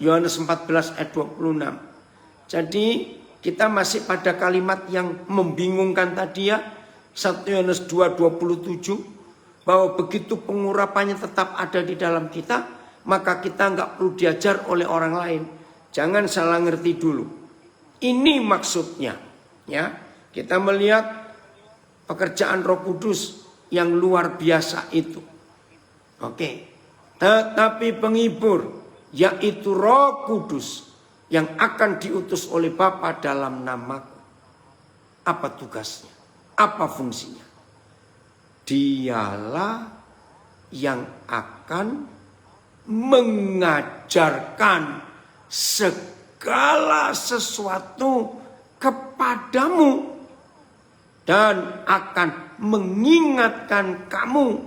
Yohanes 14 ayat 26. Jadi kita masih pada kalimat yang membingungkan tadi ya. 1 Yohanes 2:27. Bahwa begitu pengurapannya tetap ada di dalam kita, maka kita nggak perlu diajar oleh orang lain. Jangan salah ngerti dulu. Ini maksudnya. Ya, kita melihat pekerjaan Roh Kudus yang luar biasa itu. Oke. Tetapi penghibur, yaitu Roh Kudus yang akan diutus oleh Bapa dalam namaku. Apa tugasnya? Apa fungsinya? Dialah yang akan mengajarkan segala sesuatu kepadamu dan akan mengingatkan kamu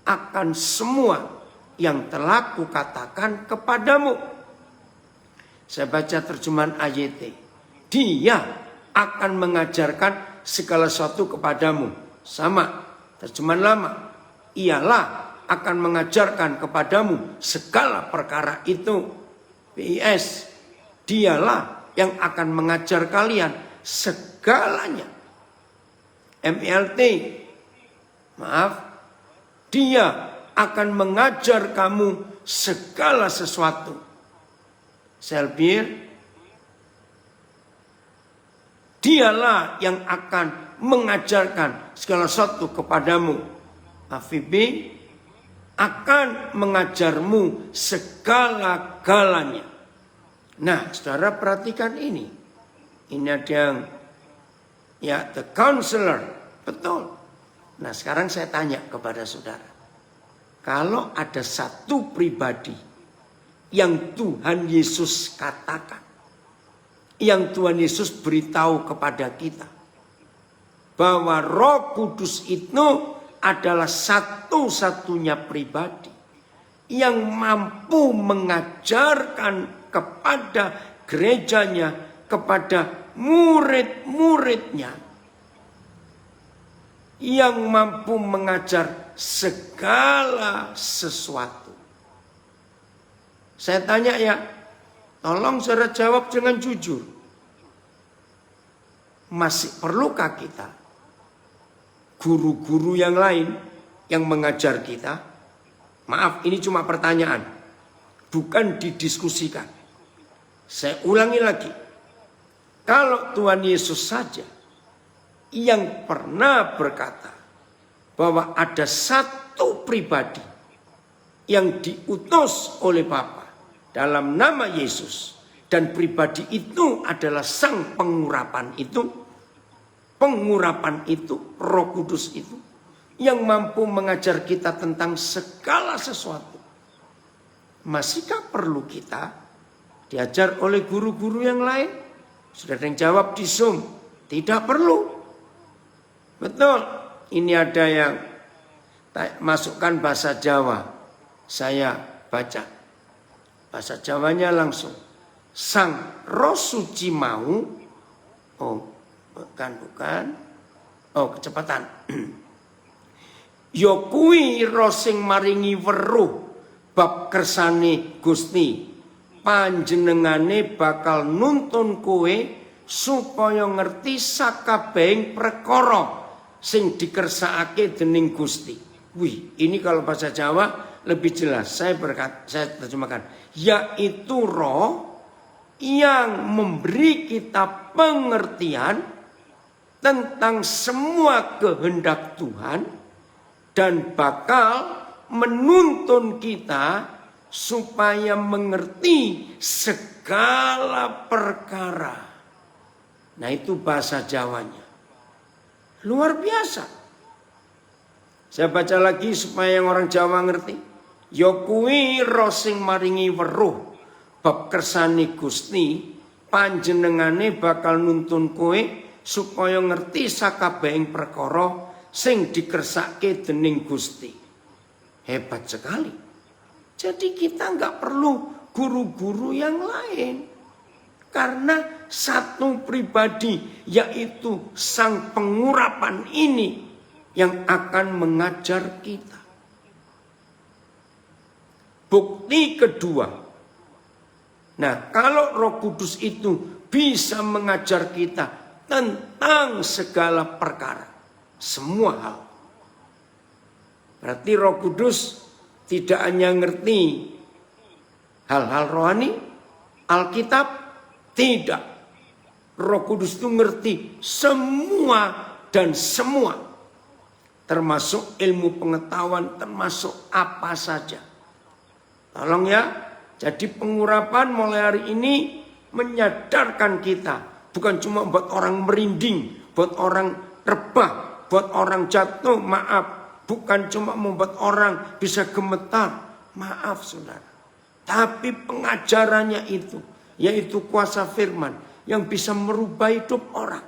akan semua yang telah kukatakan kepadamu. Saya baca terjemahan AYT. Dia akan mengajarkan segala sesuatu kepadamu. Sama terjemahan lama. Ialah akan mengajarkan kepadamu segala perkara itu. PIS. Dialah yang akan mengajar kalian segalanya. MLT. Maaf. Dia akan mengajar kamu segala sesuatu. Selbir. Dialah yang akan mengajarkan segala sesuatu kepadamu. AFB akan mengajarmu segala-galanya. Nah, saudara perhatikan ini. Ini ada yang, ya, the counselor. Betul. Nah, sekarang saya tanya kepada saudara. Kalau ada satu pribadi yang Tuhan Yesus katakan, yang Tuhan Yesus beritahu kepada kita, bahwa Roh Kudus itu adalah satu-satunya pribadi yang mampu mengajarkan kepada gerejanya, kepada murid-muridnya, yang mampu mengajar segala sesuatu. Saya tanya ya, tolong saudara jawab dengan jujur. Masih perlukah kita guru-guru yang lain yang mengajar kita? Maaf, ini cuma pertanyaan, bukan didiskusikan. Saya ulangi lagi. Kalau Tuhan Yesus saja yang pernah berkata bahwa ada satu pribadi yang diutus oleh Bapa dalam nama Yesus, dan pribadi itu adalah sang pengurapan itu, Roh Kudus itu yang mampu mengajar kita tentang segala sesuatu. Masihkah perlu kita diajar oleh guru-guru yang lain? Sudah ada yang jawab di Zoom, tidak perlu. Betul. Ini ada yang masukkan bahasa Jawa. Saya baca. Bahasa Jawanya langsung. Sang Roh Suci mau. Oh, bukan. Oh, kecepatan. Ya kuwi roh sing maringi weruh bab kersane Gusti. Panjenengane bakal nuntun kowe supaya ngerti sakabehing perkara sing dikersakake dening Gusti. Wih, ini kalau bahasa Jawa lebih jelas. Saya terjemahkan, yaitu roh yang memberi kita pengertian tentang semua kehendak Tuhan dan bakal menuntun kita supaya mengerti segala perkara. Nah, itu bahasa Jawanya. Luar biasa. Saya baca lagi supaya yang orang Jawa ngerti. Ya kuwi roh sing maringi weruh bab kersane Gusti, panjenengane bakal nuntun kowe supaya ngerti sakabehing perkara sing dikersake dening Gusti. Hebat sekali. Jadi kita nggak perlu guru-guru yang lain. Karena satu pribadi, yaitu Sang Pengurapan ini yang akan mengajar kita. Bukti kedua. Nah, kalau Roh Kudus itu bisa mengajar kita tentang segala perkara, semua hal. Berarti Roh Kudus tidak hanya ngerti hal-hal rohani, Alkitab, tidak. Roh Kudus itu ngerti semua dan semua. Termasuk ilmu pengetahuan, termasuk apa saja. Tolong ya, jadi pengurapan mulai hari ini menyadarkan kita. Bukan cuma buat orang merinding, buat orang rebah, buat orang jatuh, maaf. Bukan cuma membuat orang bisa gemetar, maaf saudara. Tapi pengajarannya itu, yaitu kuasa firman yang bisa merubah hidup orang.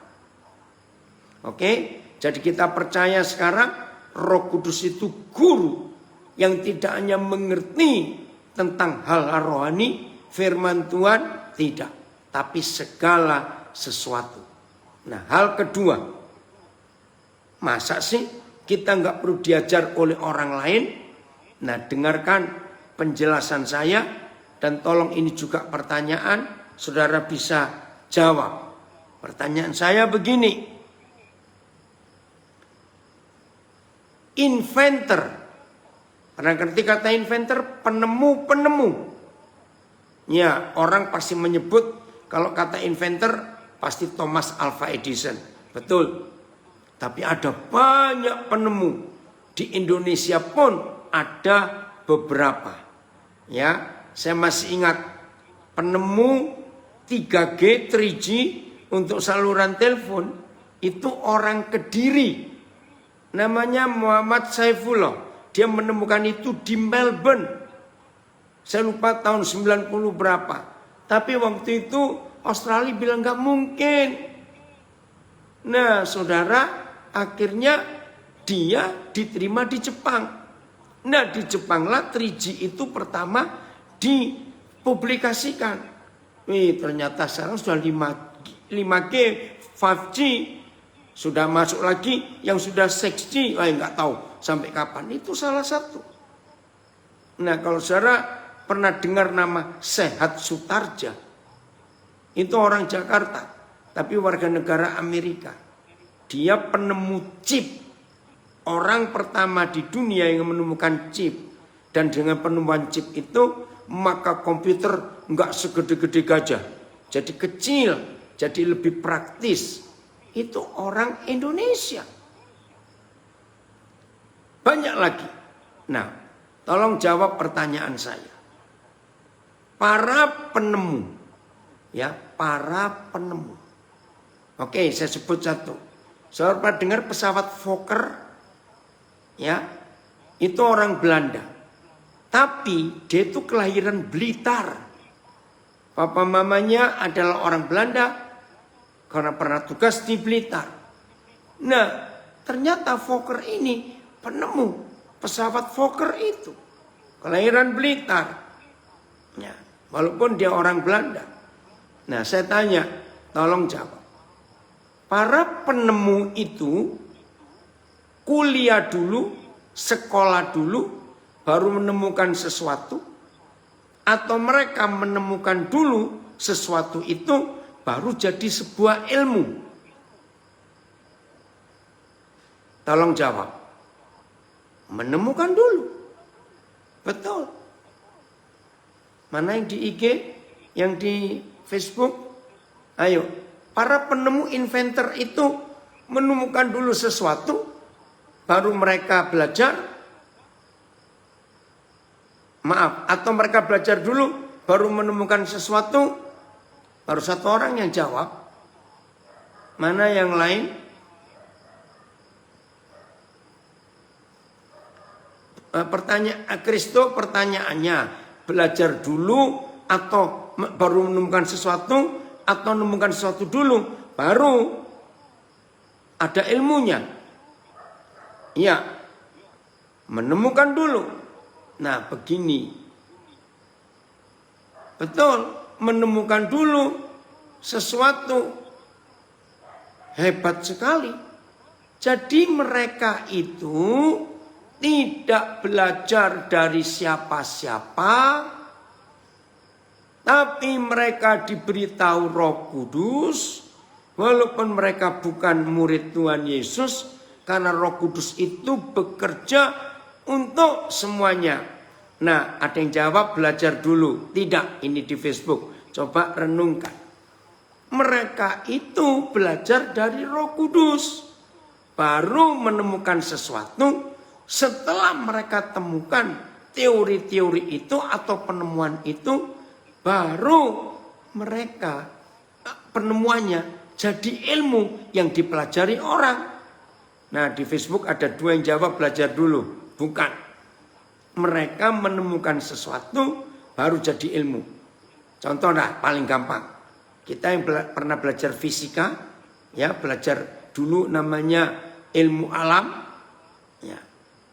Oke, jadi kita percaya sekarang Roh Kudus itu guru yang tidak hanya mengerti tentang hal-hal rohani, firman Tuhan tidak, tapi segala sesuatu. Nah, hal kedua, masa sih kita nggak perlu diajar oleh orang lain? Nah, dengarkan penjelasan saya dan tolong ini juga pertanyaan, saudara bisa jawab. Pertanyaan saya begini. Inventor. Pernah ngerti kata inventor? Penemu-penemu. Ya, orang pasti menyebut kalau kata inventor pasti Thomas Alva Edison. Betul. Tapi ada banyak penemu. Di Indonesia pun ada beberapa. Ya, saya masih ingat penemu 3G, 3G untuk saluran telepon itu orang Kediri. Namanya Muhammad Saifullah. Dia menemukan itu di Melbourne. Saya lupa tahun 90 berapa. Tapi waktu itu Australia bilang gak mungkin. Nah, saudara, akhirnya dia diterima di Jepang. Nah, di Jepanglah 3G itu pertama dipublikasikan. Ternyata sekarang sudah 5G, 5G. Sudah masuk lagi yang sudah 6G. Nggak tahu sampai kapan. Itu salah satu. Nah, kalau saudara pernah dengar nama Sehat Sutarja. Itu orang Jakarta. Tapi warga negara Amerika. Dia penemu chip. Orang pertama di dunia yang menemukan chip. Dan dengan penemuan chip itu, maka komputer nggak segede-gede gajah. Jadi kecil, jadi lebih praktis. Itu orang Indonesia. Banyak lagi. Nah, tolong jawab pertanyaan saya. Para penemu. Ya, para penemu. Oke, saya sebut satu. Saudara pernah dengar pesawat Fokker? Ya, itu orang Belanda. Tapi dia itu kelahiran Blitar. Papa mamanya adalah orang Belanda karena pernah tugas di Blitar. Nah, ternyata Fokker ini penemu pesawat Fokker itu. Kelahiran Blitar. Ya, walaupun dia orang Belanda. Nah, saya tanya, tolong jawab. Para penemu itu kuliah dulu, sekolah dulu, baru menemukan sesuatu, atau mereka menemukan dulu sesuatu itu baru jadi sebuah ilmu? Tolong jawab. Menemukan dulu. Betul. Mana yang di IG, yang di Facebook? Ayo, para penemu inventor itu menemukan dulu sesuatu, baru mereka belajar. Maaf, atau mereka belajar dulu, baru menemukan sesuatu. Baru satu orang yang jawab. Mana yang lain? Kristo pertanyaannya, belajar dulu atau baru menemukan sesuatu, atau menemukan sesuatu dulu baru ada ilmunya? Ya, menemukan dulu. Nah, begini. Betul, menemukan dulu sesuatu. Hebat sekali. Jadi mereka itu tidak belajar dari siapa-siapa, tapi mereka diberitahu Roh Kudus, walaupun mereka bukan murid Tuhan Yesus, karena Roh Kudus itu bekerja untuk semuanya. Nah, ada yang jawab belajar dulu. Tidak, ini di Facebook. Coba renungkan. Mereka itu belajar dari Roh Kudus, baru menemukan sesuatu. Setelah mereka temukan teori-teori itu atau penemuan itu, baru mereka penemuannya jadi ilmu yang dipelajari orang. Nah, di Facebook ada dua yang jawab belajar dulu. Bukan. Mereka menemukan sesuatu baru jadi ilmu. Contoh paling gampang. Kita yang pernah belajar fisika, ya, belajar dulu namanya ilmu alam, ya.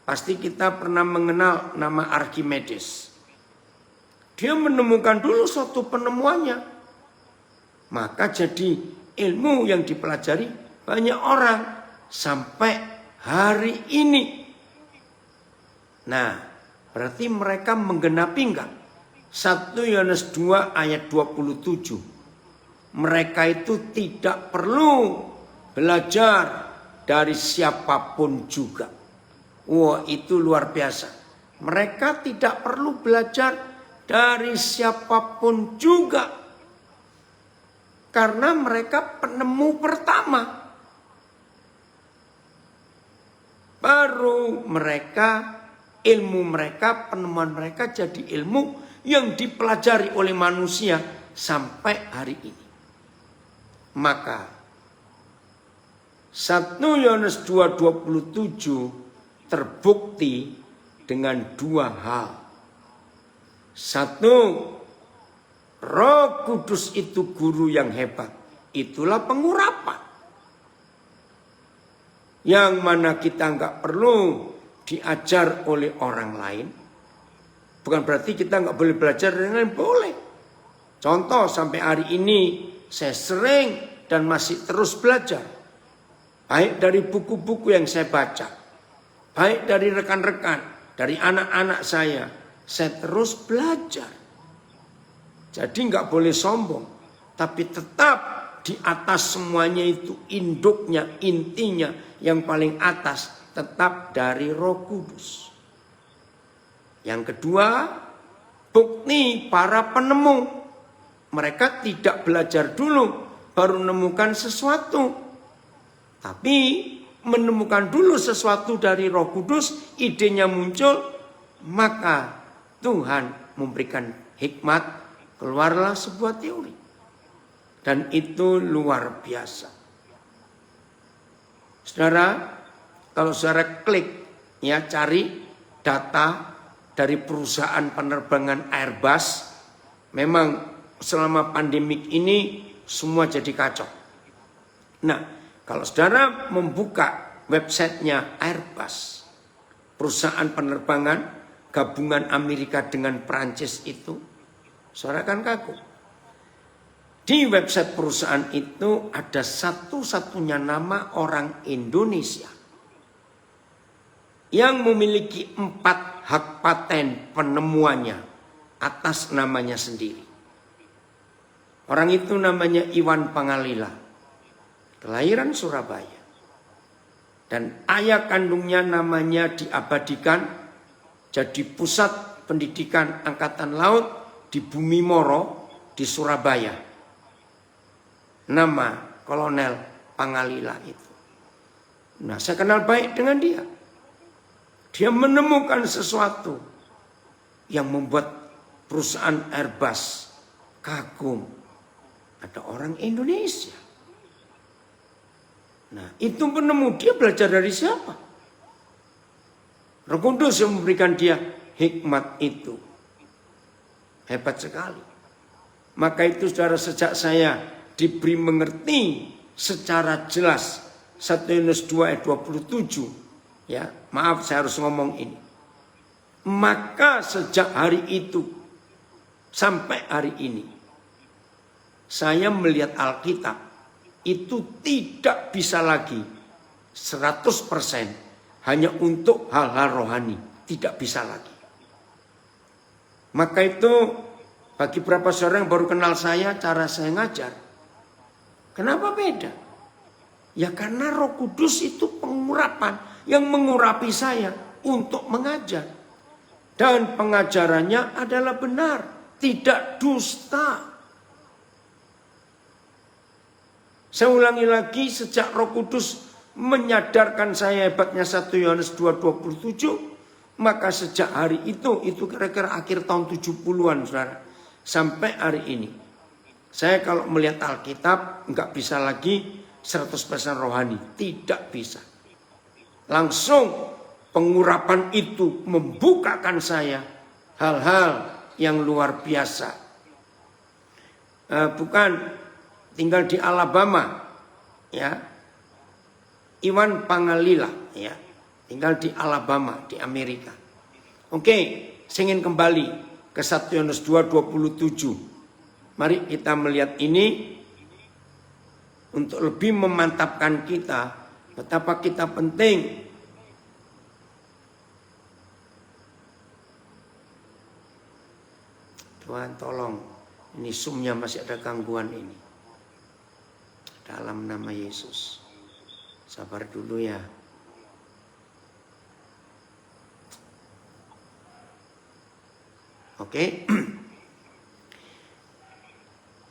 Pasti kita pernah mengenal nama Archimedes. Dia menemukan dulu suatu penemuannya. Maka jadi ilmu yang dipelajari banyak orang sampai hari ini. Nah, berarti mereka menggenapi enggak? 1 Yohanes 2 ayat 27. Mereka itu tidak perlu belajar dari siapapun juga. Wah, itu luar biasa. Mereka tidak perlu belajar dari siapapun juga. Karena mereka penemu pertama. Baru mereka, ilmu mereka, penemuan mereka jadi ilmu yang dipelajari oleh manusia sampai hari ini. Maka 1 Yohanes 2:27 terbukti dengan dua hal. Satu, Roh Kudus itu guru yang hebat. Itulah pengurapan. Yang mana kita nggak perlu diajar oleh orang lain. Bukan berarti kita nggak boleh belajar dari lain, boleh. Contoh sampai hari ini saya sering dan masih terus belajar. Baik dari buku-buku yang saya baca. Baik dari rekan-rekan, dari anak-anak saya terus belajar. Jadi nggak boleh sombong, tapi tetap di atas semuanya itu induknya, intinya yang paling atas tetap dari Roh Kudus. Yang kedua, bukti para penemu. Mereka tidak belajar dulu baru menemukan sesuatu, tapi menemukan dulu sesuatu dari Roh Kudus, idenya muncul, maka Tuhan memberikan hikmat, keluarlah sebuah teori. Dan itu luar biasa. Saudara, kalau saudara klik, ya, cari data dari perusahaan penerbangan Airbus, memang selama pandemik ini semua jadi kacau. Nah, kalau saudara membuka websitenya Airbus, perusahaan penerbangan gabungan Amerika dengan Perancis itu, saudara kan kagum. Di website perusahaan itu ada satu-satunya nama orang Indonesia yang memiliki 4 hak paten penemuannya atas namanya sendiri. Orang itu namanya Iwan Pangalila, kelahiran Surabaya. Dan ayah kandungnya namanya diabadikan jadi pusat pendidikan angkatan laut di Bumi Moro di Surabaya. Nama Kolonel Pangalila itu. Nah, saya kenal baik dengan dia. Dia menemukan sesuatu yang membuat perusahaan Airbus kagum. Ada orang Indonesia. Nah, itu penemu, dia belajar dari siapa? Roh Kudus yang memberikan dia hikmat itu. Hebat sekali. Maka itu saudara, sejak saya diberi mengerti secara jelas 1 Yohanes 2 ayat 27. Ya, maaf saya harus ngomong ini. Maka sejak hari itu sampai hari ini saya melihat Alkitab itu tidak bisa lagi 100% hanya untuk hal-hal rohani. Tidak bisa lagi. Maka itu bagi beberapa saudara yang baru kenal saya, cara saya ngajar. Kenapa beda? Ya karena Roh Kudus itu pengurapan yang mengurapi saya untuk mengajar. Dan pengajarannya adalah benar, tidak dusta. Saya ulangi lagi, sejak Roh Kudus menyadarkan saya hebatnya 1 Yohanes 2:27, maka sejak hari itu kira-kira akhir tahun 70-an saudara, sampai hari ini. Saya kalau melihat Alkitab nggak bisa lagi 100% rohani, tidak bisa. Langsung pengurapan itu membukakan saya hal-hal yang luar biasa. Bukan tinggal di Alabama, ya. Iwan Pangalila, ya, tinggal di Alabama di Amerika. Oke, saya ingin kembali ke 1 Yohanes 2:27. Mari kita melihat ini untuk lebih memantapkan kita betapa kita penting Tuhan tolong, ini Zoom-nya masih ada gangguan ini. Dalam nama Yesus. Sabar dulu ya. Oke.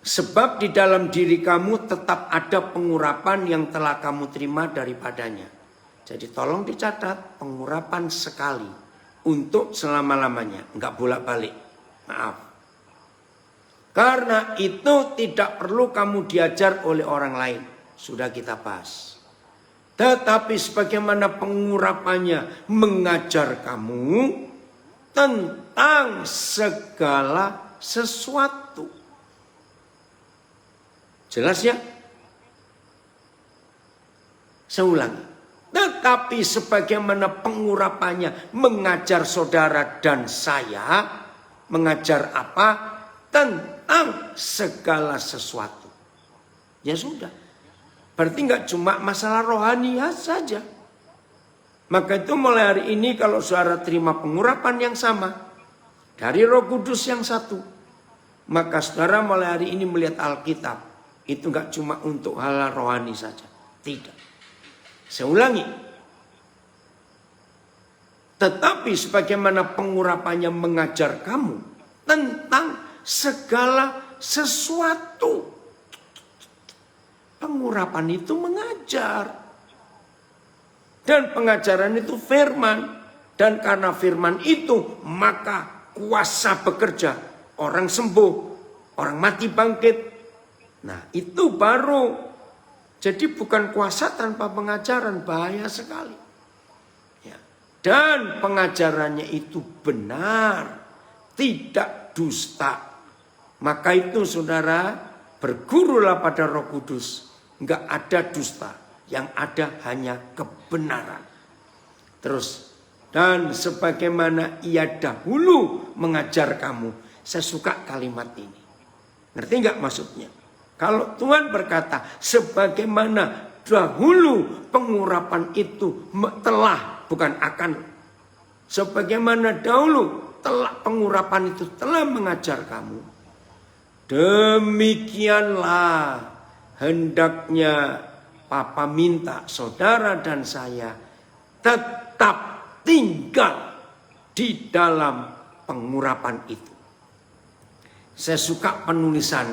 Sebab di dalam diri kamu tetap ada pengurapan yang telah kamu terima daripadanya. Jadi tolong dicatat, pengurapan sekali untuk selama-lamanya, enggak bolak-balik. Maaf. Karena itu tidak perlu kamu diajar oleh orang lain. Sudah kita bahas. Tetapi sebagaimana pengurapannya mengajar kamu tentang segala sesuatu. Jelas ya? Saya ulangi. Tetapi sebagaimana pengurapannya mengajar saudara dan saya, mengajar apa? Tentang segala sesuatu. Ya sudah. Berarti nggak cuma masalah rohani saja. Maka itu mulai hari ini kalau saudara terima pengurapan yang sama dari Roh Kudus yang satu, maka saudara mulai hari ini melihat Alkitab. Itu nggak cuma untuk hal rohani saja. Tidak. Saya ulangi. Tetapi sebagaimana pengurapannya mengajar kamu tentang segala sesuatu. Pengurapan itu mengajar. Dan pengajaran itu firman. Dan karena firman itu maka kuasa bekerja. Orang sembuh. Orang mati bangkit. Nah itu baru. Jadi bukan kuasa tanpa pengajaran. Bahaya sekali. Ya. Dan pengajarannya itu benar. Tidak dusta. Maka itu saudara, bergurulah pada Roh Kudus. Enggak ada dusta. Yang ada hanya kebenaran. Terus dan sebagaimana ia dahulu mengajar kamu. Saya suka kalimat ini. Ngerti nggak maksudnya? Kalau Tuhan berkata, sebagaimana dahulu pengurapan itu telah, bukan akan. Sebagaimana dahulu pengurapan itu telah mengajar kamu. Demikianlah hendaknya Papa minta saudara dan saya tetap tinggal di dalam pengurapan itu. Saya suka penulisan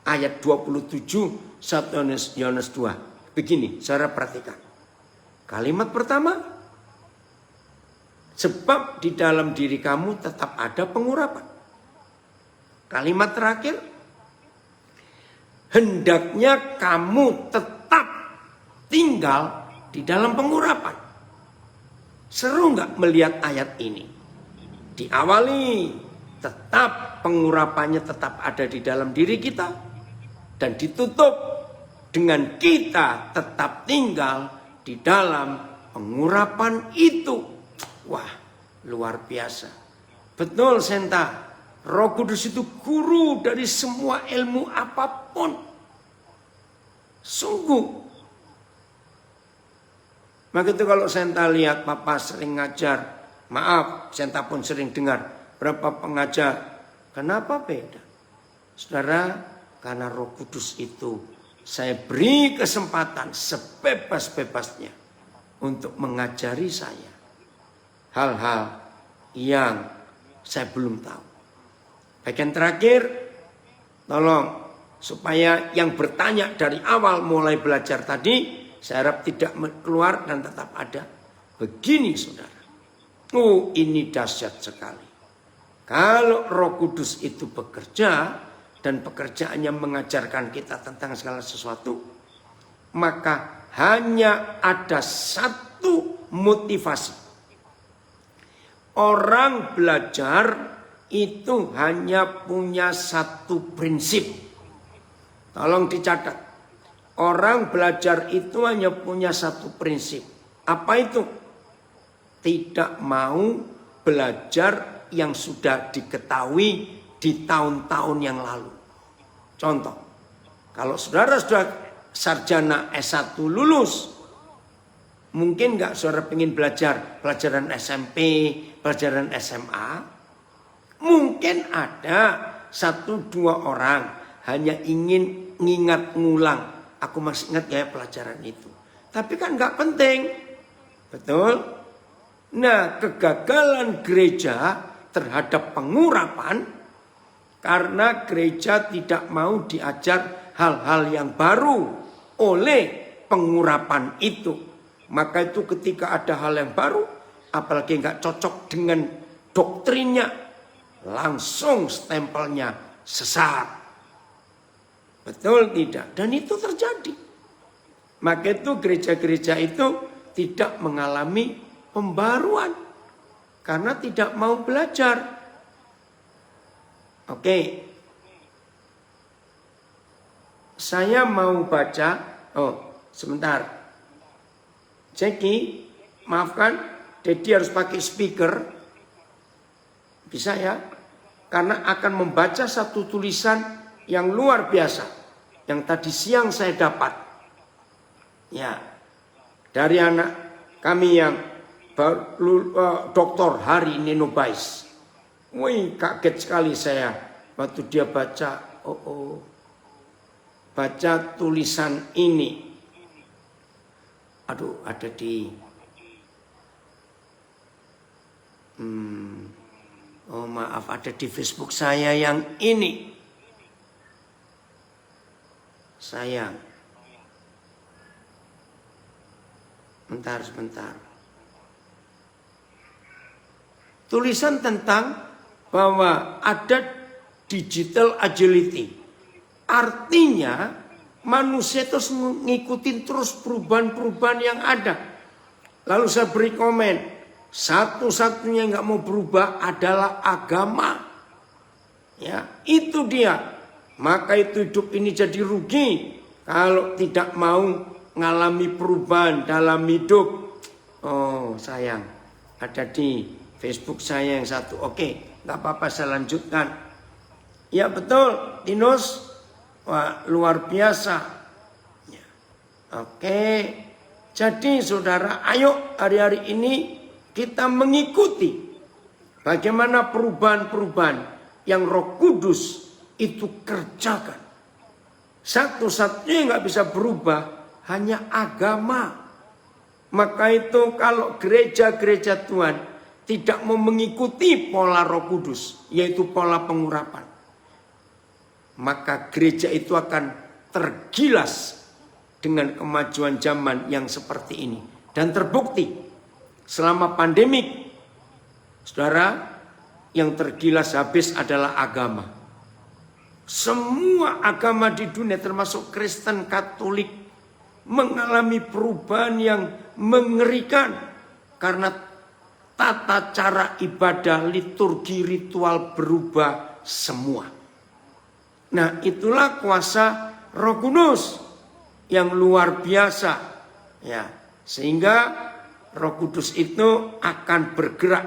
ayat 27 1 Yohanes 2. Begini, saudara perhatikan. Kalimat pertama, sebab di dalam diri kamu tetap ada pengurapan. Kalimat terakhir, hendaknya kamu tetap tinggal di dalam pengurapan. Seru nggak melihat ayat ini? Diawali, tetap pengurapannya tetap ada di dalam diri kita. Dan ditutup dengan kita tetap tinggal di dalam pengurapan itu. Wah, luar biasa. Betul, Senta. Roh Kudus itu guru dari semua ilmu apapun. Sungguh. Maka itu kalau Senta lihat Papa sering ngajar. Maaf, Senta pun sering dengar. Berapa pengajar. Kenapa beda? Saudara, karena Roh Kudus itu saya beri kesempatan sebebas-bebasnya untuk mengajari saya hal-hal yang saya belum tahu. Bagian terakhir, tolong supaya yang bertanya dari awal mulai belajar tadi, saya harap tidak keluar dan tetap ada. Begini saudara, ini dahsyat sekali. Kalau Roh Kudus itu bekerja dan pekerjaannya mengajarkan kita tentang segala sesuatu, maka hanya ada satu motivasi. Orang belajar itu hanya punya satu prinsip. Tolong dicatat. Orang belajar itu hanya punya satu prinsip. Apa itu? Tidak mau belajar yang sudah diketahui di tahun-tahun yang lalu. Contoh, kalau saudara sudah sarjana S1 lulus, mungkin nggak saudara pengen belajar pelajaran SMP, pelajaran SMA? Mungkin ada 1-2 orang hanya ingin ngingat ngulang. Aku masih ingat ya pelajaran itu. Tapi kan nggak penting. Betul? Nah, kegagalan gereja terhadap pengurapan karena gereja tidak mau diajar hal-hal yang baru oleh pengurapan itu. Maka itu ketika ada hal yang baru, apalagi nggak cocok dengan doktrinnya, langsung stempelnya sesat. Betul tidak? Dan itu terjadi. Maka itu gereja-gereja itu tidak mengalami pembaruan karena tidak mau belajar. Oke. Saya mau baca. Oh, sebentar. Jackie, maafkan, Dedi harus pakai speaker. Bisa ya? Karena akan membaca satu tulisan yang luar biasa. Yang tadi siang saya dapat. Ya. Dari anak kami yang Dr. Hari Nenobais. Wih, kaget sekali saya waktu dia baca. Baca tulisan ini. Aduh, ada di maaf, ada di Facebook saya yang ini. Sayang. Sebentar. Tulisan tentang bahwa ada digital agility. Artinya manusia itu ngikutin terus perubahan-perubahan yang ada. Lalu saya beri komen, satu-satunya yang nggak mau berubah adalah agama. Ya, itu dia. Maka itu hidup ini jadi rugi kalau tidak mau mengalami perubahan dalam hidup. Oh sayang, Ada di Facebook saya yang satu. Oke, nggak apa-apa saya lanjutkan. Ya betul, Tinus. Wah, luar biasa. Ya. Oke, jadi saudara, ayo hari-hari ini kita mengikuti bagaimana perubahan-perubahan yang Roh Kudus itu kerjakan. Satu-satunya yang nggak bisa berubah hanya agama. Maka itu kalau gereja-gereja Tuhan tidak mau mengikuti pola Roh Kudus, yaitu pola pengurapan, maka gereja itu akan tergilas dengan kemajuan zaman yang seperti ini. Dan terbukti selama pandemik, saudara, yang tergilas habis adalah agama. Semua agama di dunia termasuk Kristen, Katolik mengalami perubahan yang mengerikan karena tata cara ibadah, liturgi, ritual berubah semua. Nah, itulah kuasa Roh Kudus yang luar biasa. Ya, sehingga Roh Kudus itu akan bergerak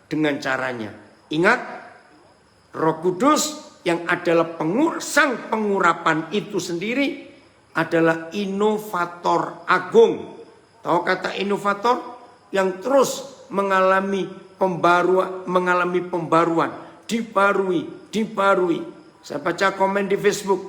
dengan caranya. Ingat, Roh Kudus yang adalah sang pengurapan itu sendiri adalah inovator agung. Tahu kata inovator? Yang terus mengalami pembaruan, dibarui. Saya baca komen di Facebook,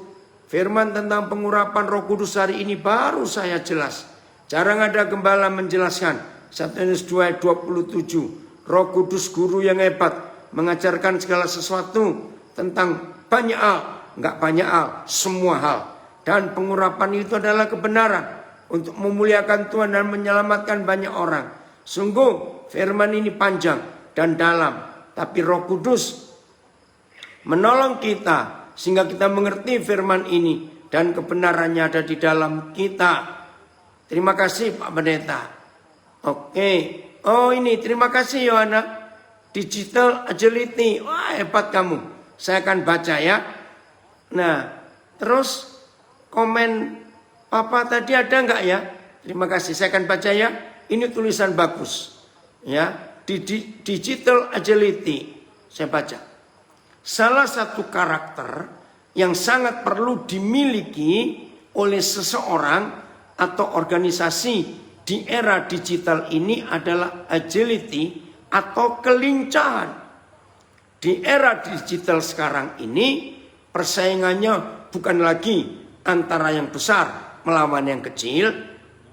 firman tentang pengurapan Roh Kudus hari ini baru saya jelas. Jarang ada gembala menjelaskan. 1 Yohanes 2:27, Roh Kudus guru yang hebat, mengajarkan segala sesuatu tentang banyak hal, enggak banyak hal, semua hal. Dan pengurapan itu adalah kebenaran untuk memuliakan Tuhan dan menyelamatkan banyak orang. Sungguh firman ini panjang dan dalam, tapi Roh Kudus menolong kita sehingga kita mengerti firman ini dan kebenarannya ada di dalam kita. Terima kasih Pak Pendeta. Oke. Oh ini terima kasih Yohana. Digital agility. Wah hebat kamu. Saya akan baca ya. Nah terus komen Papa tadi ada enggak ya? Terima kasih. Saya akan baca ya. Ini tulisan bagus. Ya. Digital agility. Saya baca. Salah satu karakter yang sangat perlu dimiliki oleh seseorang atau organisasi di era digital ini adalah agility atau kelincahan. Di era digital sekarang ini persaingannya bukan lagi antara yang besar melawan yang kecil,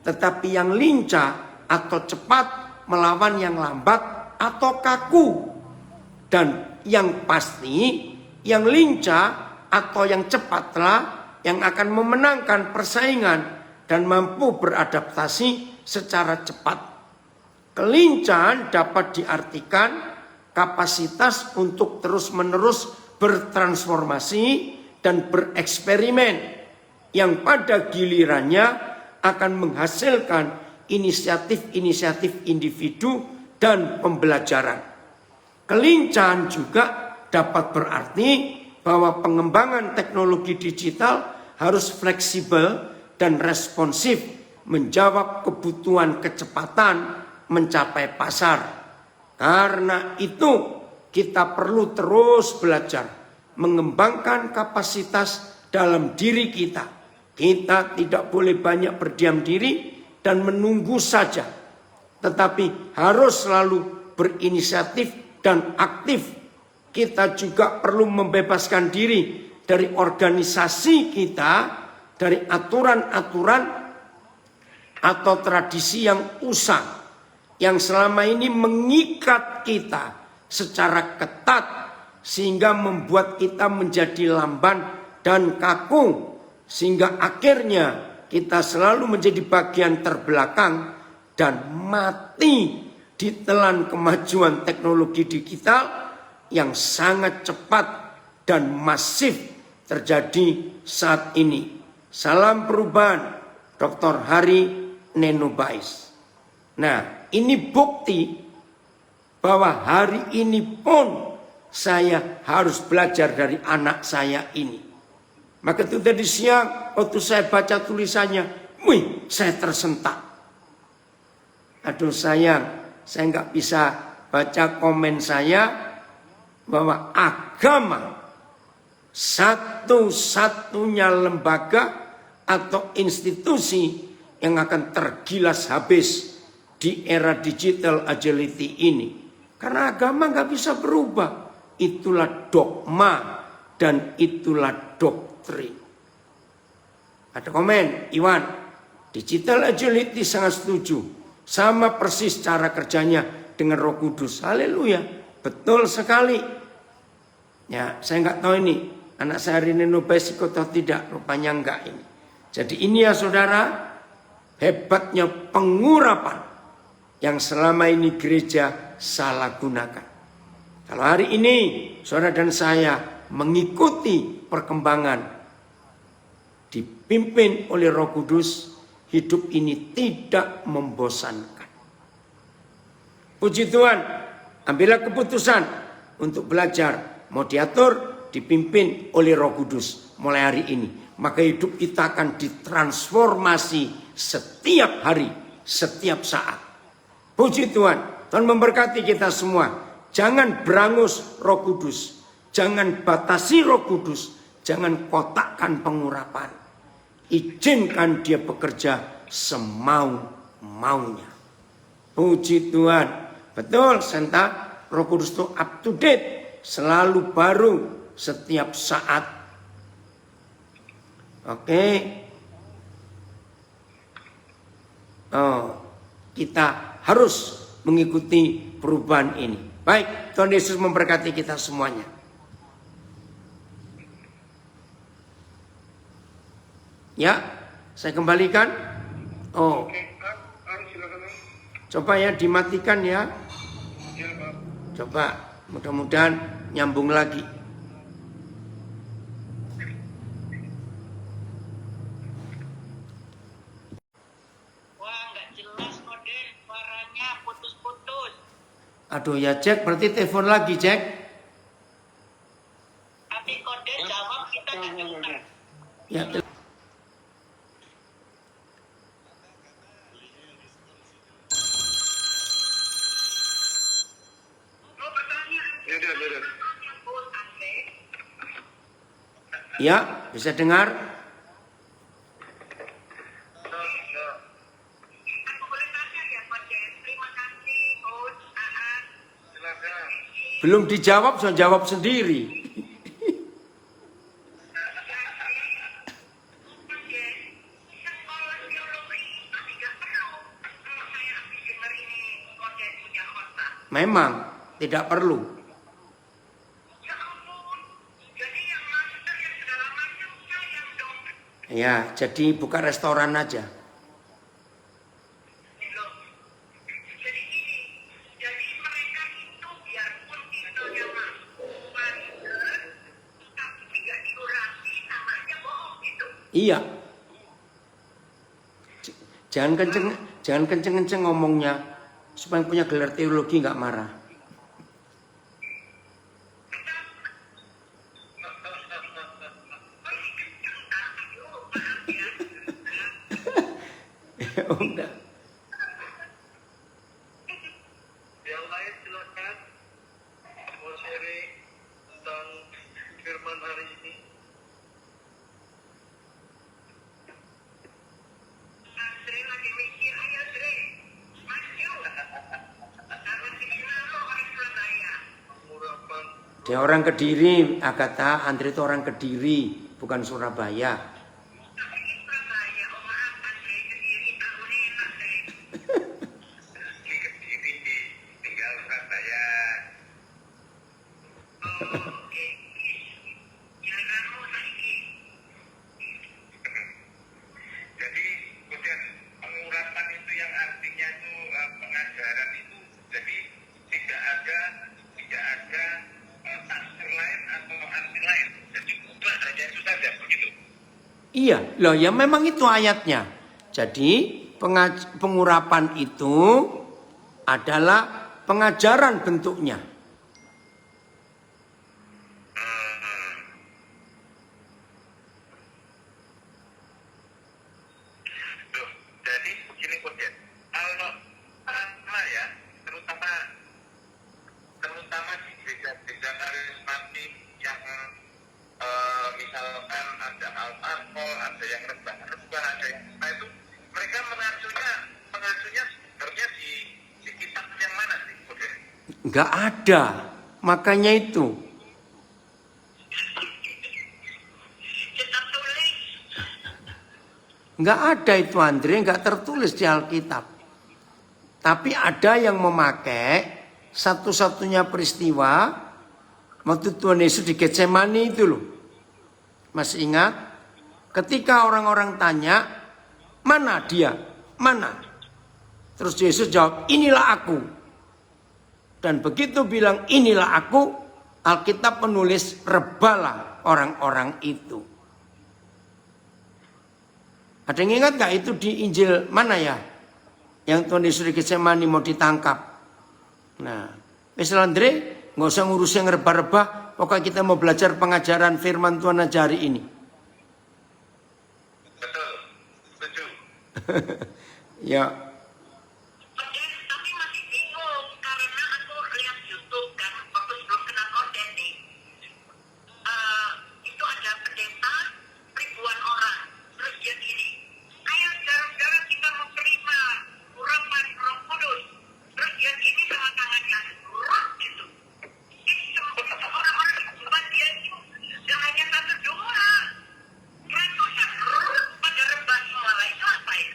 tetapi yang lincah atau cepat melawan yang lambat atau kaku. Dan yang pasti yang lincah atau yang cepatlah yang akan memenangkan persaingan dan mampu beradaptasi secara cepat. Kelincahan dapat diartikan kapasitas untuk terus-menerus bertransformasi dan bereksperimen yang pada gilirannya akan menghasilkan inisiatif-inisiatif individu dan pembelajaran. Kelincahan juga dapat berarti bahwa pengembangan teknologi digital harus fleksibel dan responsif menjawab kebutuhan kecepatan mencapai pasar. Karena itu kita perlu terus belajar mengembangkan kapasitas dalam diri kita. Kita tidak boleh banyak berdiam diri dan menunggu saja, tetapi harus selalu berinisiatif dan aktif. Kita juga perlu membebaskan diri dari organisasi kita, dari aturan-aturan atau tradisi yang usang, yang selama ini mengikat kita secara ketat, sehingga membuat kita menjadi lamban dan kaku, sehingga akhirnya kita selalu menjadi bagian terbelakang dan mati ditelan kemajuan teknologi digital yang sangat cepat dan masif terjadi saat ini. Salam perubahan, Dr. Hari Nenobais. Nah, ini bukti bahwa hari ini pun saya harus belajar dari anak saya ini. Maka itu tadi siang waktu saya baca tulisannya, wih, saya tersentak. Aduh sayang, saya nggak bisa baca komen saya bahwa agama satu-satunya lembaga atau institusi yang akan tergilas habis di era digital agility ini. Karena agama nggak bisa berubah. Itulah dogma dan itulah doktrin. Ada komen, Iwan, digital agility sangat setuju. Sama persis cara kerjanya dengan Roh Kudus. Haleluya, betul sekali. Ya, saya nggak tahu ini anak saya hari ini nubes ikut atau tidak, rupanya enggak ini. Jadi ini ya saudara, hebatnya pengurapan yang selama ini gereja salah gunakan. Kalau hari ini saudara dan saya mengikuti perkembangan dipimpin oleh Roh Kudus, hidup ini tidak membosankan. Puji Tuhan, ambillah keputusan untuk belajar mau diatur, dipimpin oleh Roh Kudus mulai hari ini. Maka hidup kita akan ditransformasi setiap hari, setiap saat. Puji Tuhan, Tuhan memberkati kita semua. Jangan berangus Roh Kudus, jangan batasi Roh Kudus, jangan kotakkan pengurapan. Izinkan dia bekerja semau-maunya. Puji Tuhan, betul Santa, Roh Kudus itu up to date, selalu baru setiap saat. Oke. Kita harus mengikuti perubahan ini. Baik, Tuhan Yesus memberkati kita semuanya. Ya, saya kembalikan. Coba ya dimatikan ya. Coba, mudah-mudahan nyambung lagi. Aduh ya Jack, berarti telepon lagi Jack. Tapi kode jawab kita nggak dengar. Ya. Ya, bisa dengar. Belum dijawab, sudah jawab sendiri. Memang tidak perlu. Ya, jadi buka restoran aja. Iya. Jangan kenceng ngomongnya supaya punya gelar teologi nggak marah. Udah. Yang lain silakan mau sharing tentang firman hari ini. Andre lagi mikir, ayo Andre, maju. Karena kita lo orang Surabaya. Pengurapan Dia orang Kediri, Agatha. Andre itu orang Kediri, bukan Surabaya. Iya, loh ya memang itu ayatnya. Jadi pengurapan itu adalah pengajaran bentuknya. Jadi gini Koden, kalau ya, terutama Nggak ada. Makanya itu. Kita tulis. Nggak ada itu Andre, nggak tertulis di Alkitab. Tapi ada yang memakai satu-satunya peristiwa waktu Tuhan Yesus di Getsemani itu loh. Masih ingat? Ketika orang-orang tanya, mana dia? Mana? Terus Yesus jawab, inilah aku. Dan begitu bilang inilah aku, Alkitab menulis rebalah orang-orang itu. Ada yang ingat gak itu di Injil mana ya? Yang Tuhan Yesus di Getsemani mau ditangkap. Nah, Mister Andre, gak usah ngurus yang rebah-rebah. Pokoknya kita mau belajar pengajaran firman Tuhan aja hari ini. Betul. Setuju. Ya, Tapi masih bingung karena aku lihat YouTube kan waktu sebelum kenal konten nih. Itu ada pendeta ribuan orang. Terus dia gini, ayo sekarang kita mau terima urapan Roh Kudus. Terus dia gini sama tangannya, gitu. Itu orang-orang bukan dia itu, yang hanya satu dua. Ratusan pada rebah semua lah. Itu apa ya?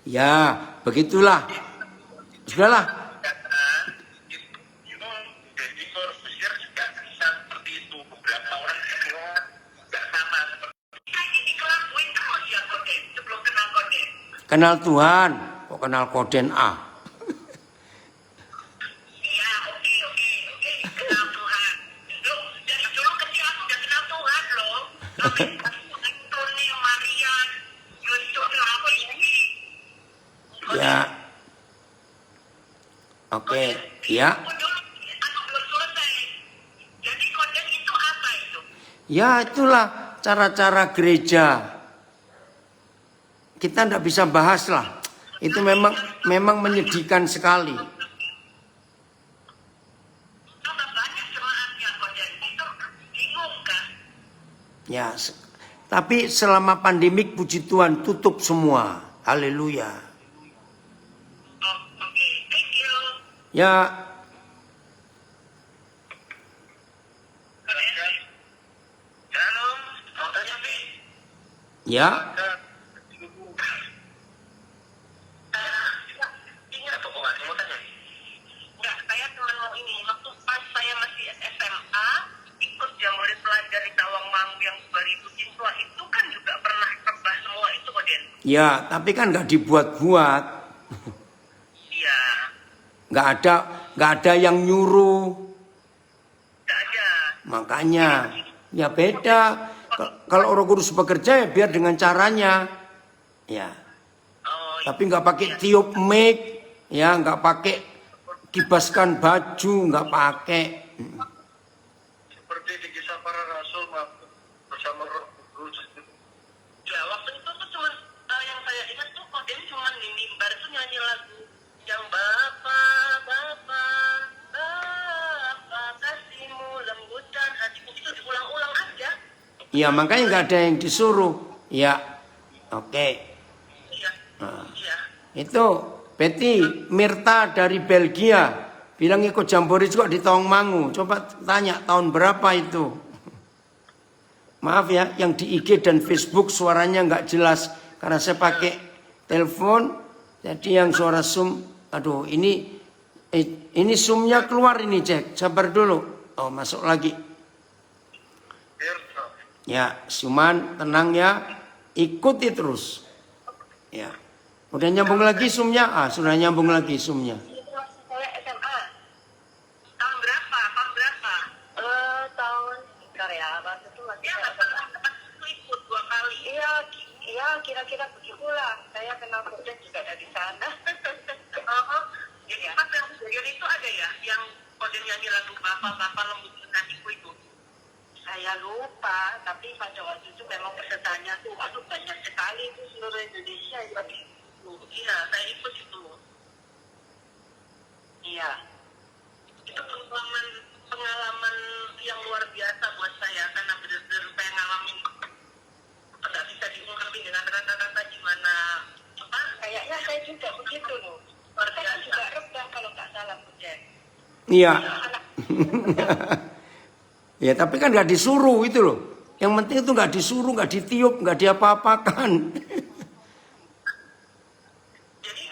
ya, begitulah. Sudahlah. Itu jadi Corbusier juga bisa seperti itu. Beberapa orang nggak sama seperti Kayak gini kelakuin terus ya Koden sebelum kenal Koden. Kenal Tuhan, kok kenal koden A. Iya, oke. Kenal Tuhan. Loh, dari dulu kecil aku udah kenal Tuhan loh. Sampai Tony, Marian, Yusuf, apa ini? Ya. Oke, ya. Aku dulu, aku belum selesai. Jadi Koden itu apa itu? Ya, itulah cara-cara gereja. Kita tidak bisa bahas lah. Itu memang menyedihkan sekali. Tambah banyak jemaatnya Koden. Itu bingung kan? Ya, tapi selama pandemik puji Tuhan tutup semua. Haleluya. Oh, oke. Thank you. Ya, Koden. Shalom. Mau tanya, Pi? ya. Ingat tuh kok mau tanya? Enggak, saya cuma mau ini. Waktu pas saya masih SMA, ikut Jamboree Pelajar di Tawangmangu yang 2000 siswa itu kan juga pernah rebah semua itu kok, Den. Ya, tapi kan nggak dibuat-buat. Iya, Nggak ada yang nyuruh. enggak ada. Makanya, ya beda. Kalau Roh Kudus bekerja ya biar dengan caranya. Ya. Oh, Tapi nggak pakai tiup mic, ya nggak pakai kibaskan baju, nggak pakai. seperti di kisah para rasul bersama Roh Kudus. ya waktu itu tuh cuma yang saya ingat tuh Koden cuma di mimbar itu nyanyi lagu yang Bapak kasihmu lembutan hatiku itu diulang-ulang aja. Ya makanya nggak ada yang disuruh. Ya, oke. Iya. Nah, Iya. itu Betty Mirta dari Belgia bilang ikut Jamboree juga di Tawangmangu. Coba tanya tahun berapa itu. Maaf ya, yang di IG dan Facebook suaranya nggak jelas karena saya pakai telepon. Jadi yang suara Zoom, aduh ini Zoom-nya keluar ini cek. Sabar dulu. Oh masuk lagi. Ya, Suman tenang ya, ikuti terus. Ya, udah nyambung lagi Zoom-nya. Sudah nyambung lagi Zoom-nya. Saya SMA. Tahun berapa? Tahun bentar ya, waktu itu masih itu ikut 2 kali. Iya, kira-kira begitulah. Saya kenal Koden juga dari sana. Jadi pas yang kejadian itu ada ya, yang Koden nyanyi lagu Bapak Lembutan Hatiku itu. Saya lupa, tapi pada waktu itu memang pesertanya tuh, aduh banyak sekali itu seluruh Indonesia. Iya, saya ikut itu. Iya. Itu pengalaman yang luar biasa buat saya karena benar-benar saya ngalamin nggak bisa diungkapin dengan kata-kata gimana apa? Kayaknya saya juga begitu loh. Saya juga rebah kalau nggak salah Buden. Iya. Ya tapi kan nggak disuruh itu loh. Yang penting itu nggak disuruh, nggak ditiup, nggak diapa-apakan. Jadi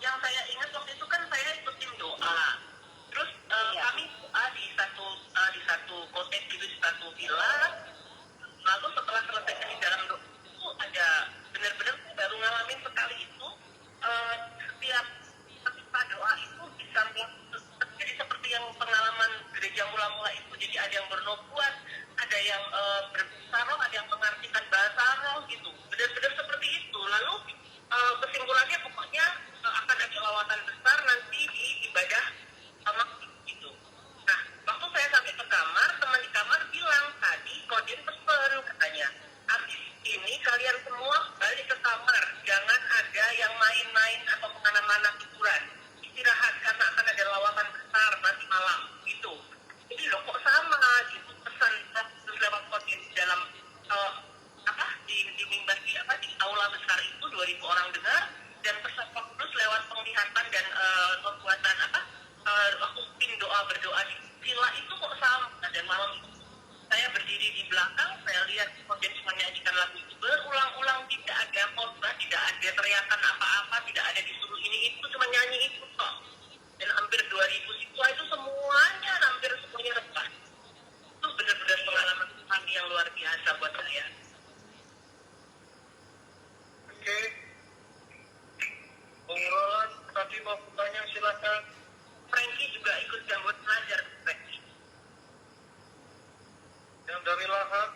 yang saya ingat waktu itu kan saya ikutin doa. Terus kami doa di satu kotek gitu, di satu villa. Lalu setelah selesai di dalam doa itu ada benar-benar baru ngalamin sekali itu setiap ketika doa itu bisa jadi seperti yang pengalaman gereja mula-mula itu. Jadi ada yang bernubuat, ada yang berbicara, ada yang mengartikan bahasa roh gitu. Benar-benar seperti itu. Lalu kesimpulannya pokoknya akan ada lawatan besar nanti di ibadah sama gitu. Nah, waktu saya sampai ke kamar, teman di kamar bilang tadi Kodin pesen katanya. Abis ini kalian semua balik ke kamar, jangan ada yang main-main atau kemana-mana hiburan. Istirahat karena akan ada lawatan besar nanti malam gitu. Jadi loh kok sama gitu pesan terus lewat Kodin dalam di mimbar di aula besar itu 2.000 orang dengar, dan pesan Roh Kudus lewat penglihatan dan pembuatan waktu doa berdoa di villa itu kok sama. Dan malam itu saya berdiri di belakang, saya lihat Kodin menyanyikan lagu itu berulang-ulang, tidak ada khotbah, tidak ada teriakan apa-apa, tidak ada disuruh ini itu, cuma nyanyi itu kok. Dan hampir 2.000 siswa itu semuanya lepas. Itu benar-benar pengalaman kami yang luar biasa buat saya. Oke. Bung Roland, tadi mau bertanya silakan. Frankie juga ikut gabut belajar, Frankie. Yang dari Lahap.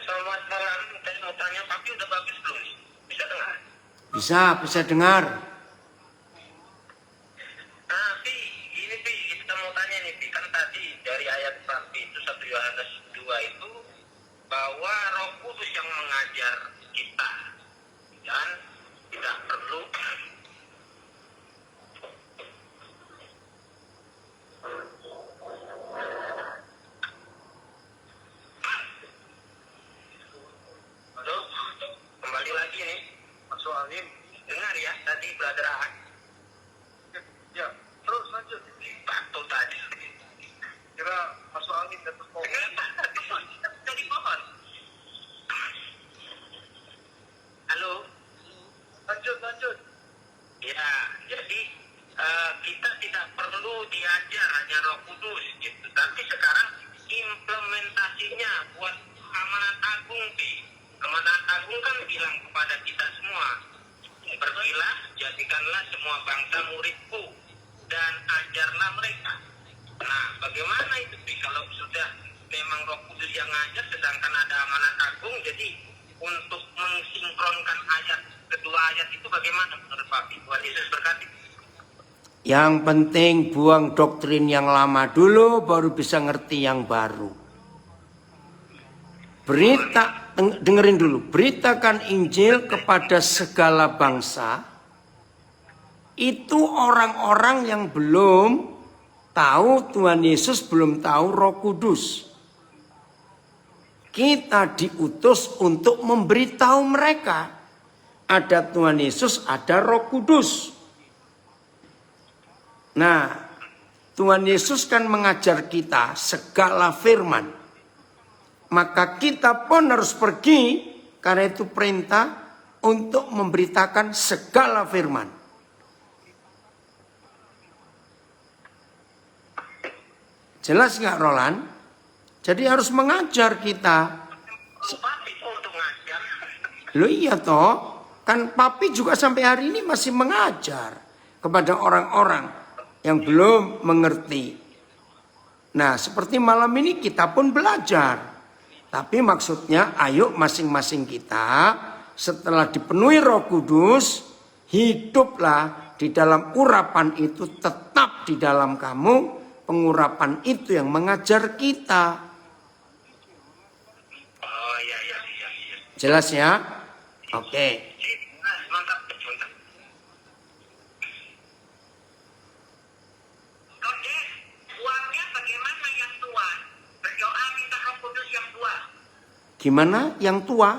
Selamat malam. Tadi mau tanya, tapi udah bagus belum nih? Bisa dengar? Bisa dengar. Nah, ini kita mau tanya nih, kan tadi dari ayat 1 itu 1 Yohanes 2 itu bahwa Roh Kudus yang mengajar kita dan tidak perlu kembali lagi nih Mas Alim, dengar ya tadi Brother Ahad. Ya, terus lanjut. Batu tadi. Kira masuk angin dan pohon. Dari pohon. Halo. Lanjut. Ya, jadi kita tidak perlu diajar hanya Roh Kudus gitu. Tapi sekarang implementasinya buat amanat agung Amanat agung kan bilang kepada kita semua, pergilah, jadikanlah semua bangsa muridku dan ajarlah mereka. Nah, bagaimana itu kalau sudah memang Roh Kudus yang ngajar, sedangkan ada amanat agung, jadi untuk mensinkronkan kedua ayat itu bagaimana menurut Papi? Tuhan Yesus berkati. Yang penting buang doktrin yang lama dulu, baru bisa ngerti yang baru. Dengerin dulu. Beritakan Injil kepada segala bangsa. Itu orang-orang yang belum tahu Tuhan Yesus, belum tahu Roh Kudus. Kita diutus untuk memberitahu mereka. Ada Tuhan Yesus, ada Roh Kudus. Nah, Tuhan Yesus kan mengajar kita segala firman. Maka kita pun harus pergi, karena itu perintah untuk memberitakan segala firman. Jelas nggak Roland? Jadi harus mengajar kita. Loh iya toh, kan Papi juga sampai hari ini masih mengajar kepada orang-orang yang belum mengerti. Nah, seperti malam ini kita pun belajar. Tapi maksudnya ayo masing-masing kita setelah dipenuhi Roh Kudus, hiduplah di dalam urapan itu, tetap di dalam kamu, pengurapan itu yang mengajar kita. Oh iya. Jelas ya? Oke. Mantap. Oke, uangnya bagaimana yang tua? Berdoa minta Roh Kudus yang tua. Gimana yang tua?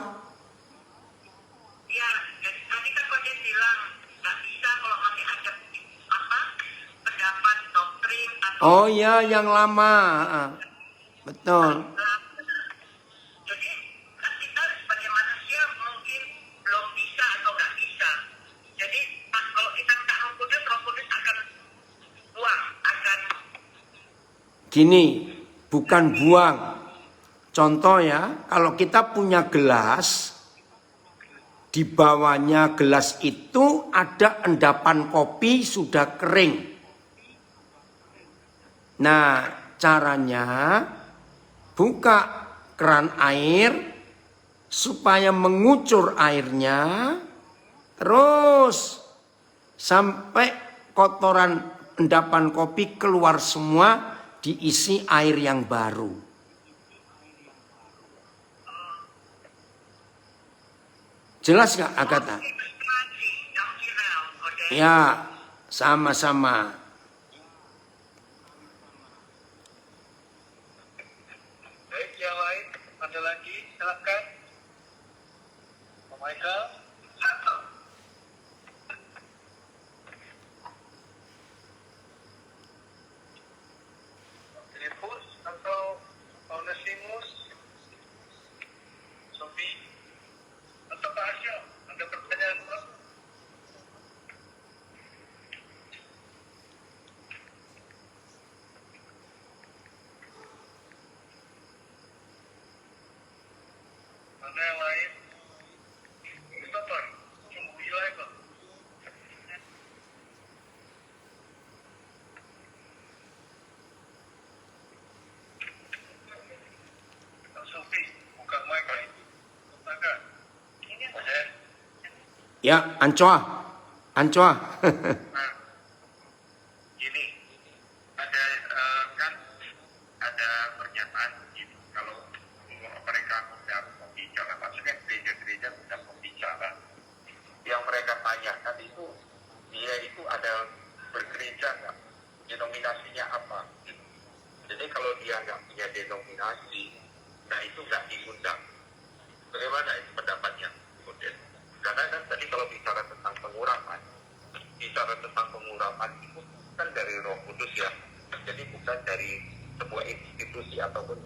Ya, tadi kan Kodin bilang Oh ya, yang lama. Ah, betul. Jadi kan kita sebagai manusia mungkin belum bisa atau nggak bisa. Jadi kalau kita minta Roh Kudus akan buang, akan Gini, bukan buang. Contoh ya, kalau kita punya gelas, di bawahnya gelas itu ada endapan kopi sudah kering. Nah, caranya buka keran air supaya mengucur airnya, terus sampai kotoran endapan kopi keluar semua, diisi air yang baru. Jelas nggak Agatha? Ya, sama-sama. baik. Yang lain ada lagi, silakan. Pak Michael. Filipus atau Onesimus, Sophie atau Pak Asya, ada pertanyaan Pak? Ada yang lain? Christopher, would you like one? Sophie, buka mic kali. Buka. Oke. Ya, Ancoa. Nah, gini, ada kan ada pernyataan gitu kalau mereka sedang membicara, maksudnya gereja-gereja sedang membicara. Yang mereka tanyakan itu dia itu ada bergereja nggak, denominasinya apa? Gitu. Jadi kalau dia nggak punya denominasi, nah itu nggak diundang. Bagaimana itu pendapatnya? Kemudian, karena kan tadi kalau bicara tentang pengurapan itu kan dari Roh Kudus ya, jadi bukan dari sebuah institusi ataupun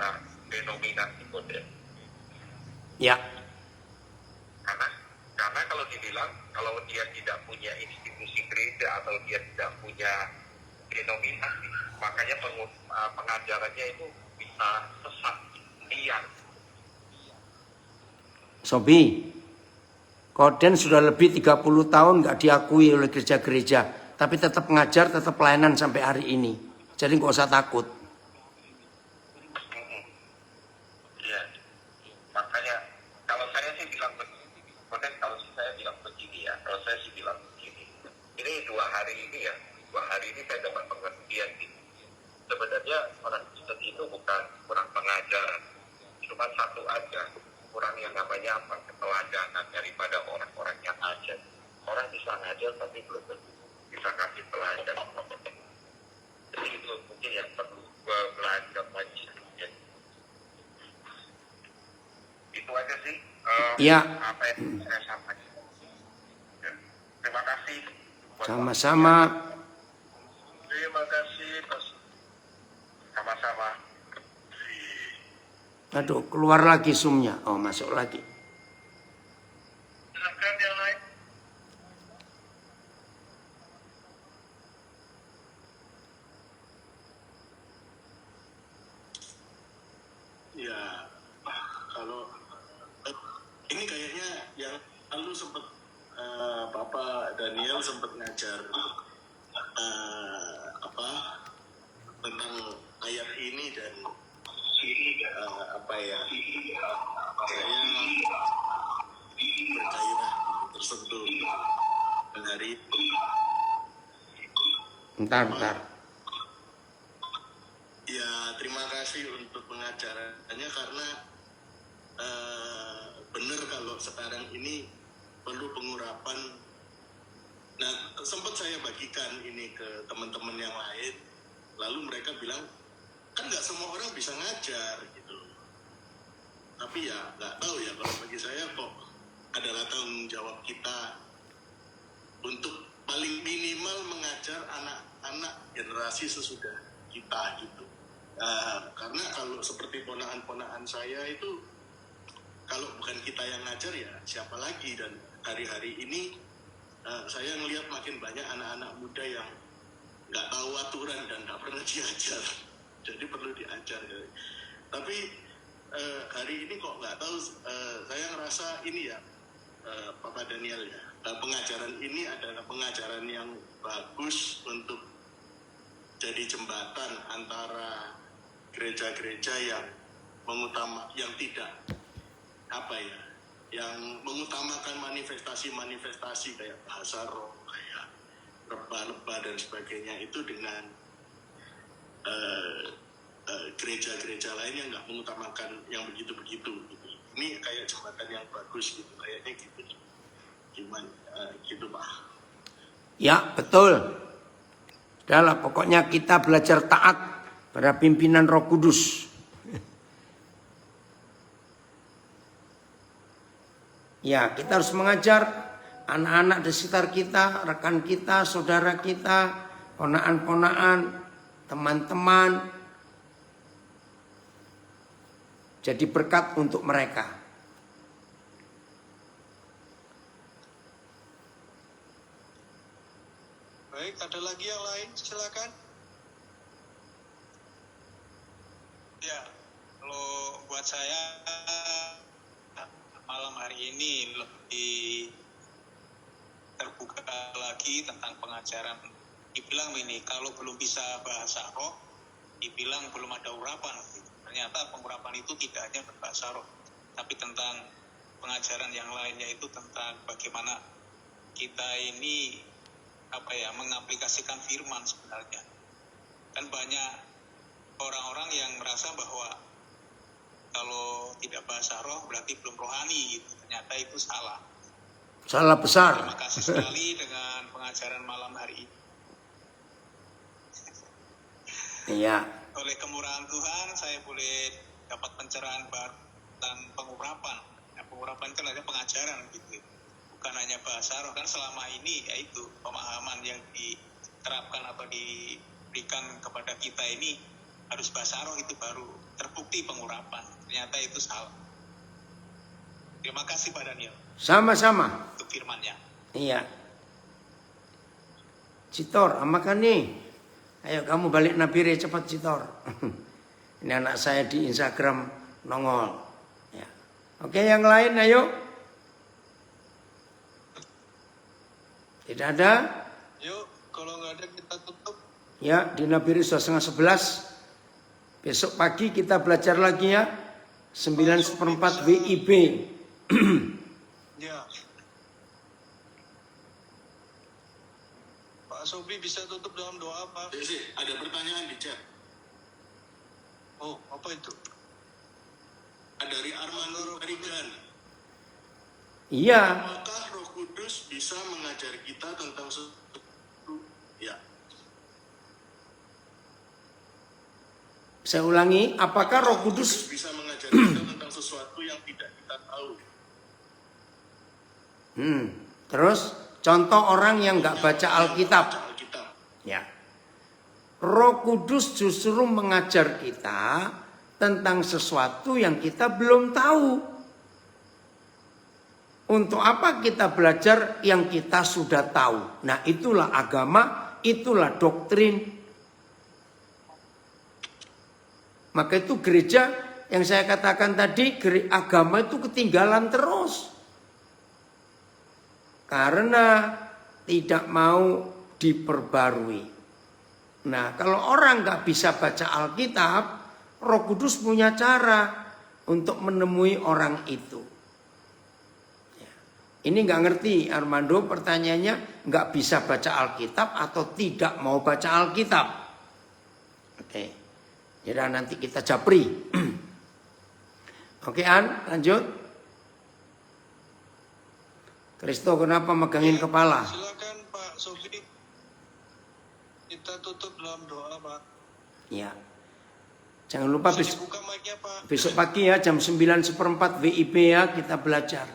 denominasi kode. Ya, Karena kalau dibilang kalau dia tidak punya institusi gereja atau dia tidak punya denominasi, makanya pengajarannya itu bisa sesat, liar. Sobi, Koden sudah lebih 30 tahun nggak diakui oleh gereja-gereja, tapi tetap ngajar, tetap pelayanan sampai hari ini. Jadi nggak usah takut. Iya, makanya kalau saya sih bilang begini, kalau saya bilang begini ya, kalau saya sih bilang begini. Ini 2 hari ini saya dapat pengertian gitu. Sebenarnya orang Kristen itu bukan kurang pengajaran, cuma satu aja, kurang yang namanya apa, keteladanan daripada orang-orang yang ajar. Orang bisa ngajar tapi belum tentu bisa kasih teladan. Jadi itu mungkin yang perlu belajar lagi. Ya. Itu aja sih. Iya. Apa yang saya sampaikan. Ya. Terima kasih. Sama-sama. Terima kasih. Sama-sama. Aduh, keluar lagi Zoom-nya. Oh, masuk lagi. Silakan yang lain. Ya, kalau ini kayaknya yang lalu sempat Bapak Daniel sempat ngajar tentang ayat ini dan saya bergairah tersentuh hari itu. Bentar. Ya, terima kasih untuk pengajarannya karena benar kalau sekarang ini perlu pengurapan. Nah, sempat saya bagikan ini ke teman-teman yang lain, lalu mereka bilang, kan nggak semua orang bisa ngajar gitu. Tapi ya nggak tahu ya, kalau bagi saya kok adalah tanggung jawab kita untuk paling minimal mengajar anak-anak generasi sesudah kita gitu. Karena kalau seperti ponakan-ponakan saya itu, kalau bukan kita yang ngajar ya siapa lagi. Dan hari-hari ini saya ngelihat makin banyak anak-anak muda yang nggak tahu aturan dan nggak pernah diajar, jadi perlu diajar. Tapi hari ini kok nggak tahu, saya ngerasa ini ya Bapak Daniel ya, pengajaran ini adalah pengajaran yang bagus untuk jadi jembatan antara gereja-gereja yang tidak yang mengutamakan manifestasi kayak bahasa roh, kayak reba-leba dan sebagainya itu dengan gereja-gereja lain yang nggak mengutamakan yang begitu-begitu gitu. Ini kayak jembatan yang bagus gitu, kayaknya gitu. Gimana gitu Pak? Ya betul. Udahlah, pokoknya kita belajar taat pada pimpinan Roh Kudus. Ya, kita harus mengajar anak-anak di sekitar kita, rekan kita, saudara kita, ponakan-ponakan, teman-teman. Jadi berkat untuk mereka. Baik, ada lagi yang lain? Silakan. Ya, kalau buat saya malam hari ini lebih terbuka lagi tentang pengajaran. Dibilang ini, kalau belum bisa bahasa roh, dibilang belum ada urapan. Ternyata pengurapan itu tidak hanya berbahasa roh, tapi tentang pengajaran yang lainnya itu tentang bagaimana kita ini mengaplikasikan firman sebenarnya. Dan banyak orang-orang yang merasa bahwa kalau tidak bahasa roh berarti belum rohani gitu. Ternyata itu salah. Salah besar. Terima kasih sekali dengan pengajaran malam hari ini. Iya. Oleh kemurahan Tuhan saya boleh dapat pencerahan baru dan pengurapan. Nah, pengurapan itu adalah pengajaran gitu. Bukan hanya bahasa roh, kan selama ini yaitu pemahaman yang diterapkan atau diberikan kepada kita ini harus bahasa roh, itu baru terbukti pengurapan. Ternyata itu salah. Terima kasih Pak Daniel. Sama-sama. Untuk firman-Nya. Iya. Citor, amakan nih. Ayo kamu balik Nabire cepat Citor. Ini anak saya di Instagram nongol. Ya. Oke, yang lain ayo. Tidak ada? Yuk, kalau nggak ada kita tutup. Ya, di Nabire sudah 10:30. Besok pagi kita belajar lagi ya. 9:04 WIB. Ya. Pak Sobi bisa tutup dalam doa Pak? Ada pertanyaan di chat. Oh, apa itu? Dari Armando Rigan. Iya. Apakah Roh Kudus bisa mengajar kita tentang sesuatu? Ya. Saya ulangi, apakah Roh Kudus bisa mengajar kita tentang sesuatu yang tidak kita tahu? Terus contoh orang yang nggak baca Alkitab. Ya. Roh Kudus justru mengajar kita tentang sesuatu yang kita belum tahu. Untuk apa kita belajar yang kita sudah tahu? Nah, itulah agama, itulah doktrin. Maka itu gereja yang saya katakan tadi, agama itu ketinggalan terus. Karena tidak mau diperbarui. Nah, kalau orang nggak bisa baca Alkitab, Roh Kudus punya cara untuk menemui orang itu. Ya. Ini nggak ngerti Armando, pertanyaannya nggak bisa baca Alkitab atau tidak mau baca Alkitab. Oke, jadi nanti kita japri. Oke An, lanjut. Kristo kenapa megangin kepala? Silakan Pak Sofi. Kita tutup dalam doa Pak. Ya. Jangan lupa Buka mic-nya, Pak. besok pagi ya jam 9:04 WIB ya kita belajar.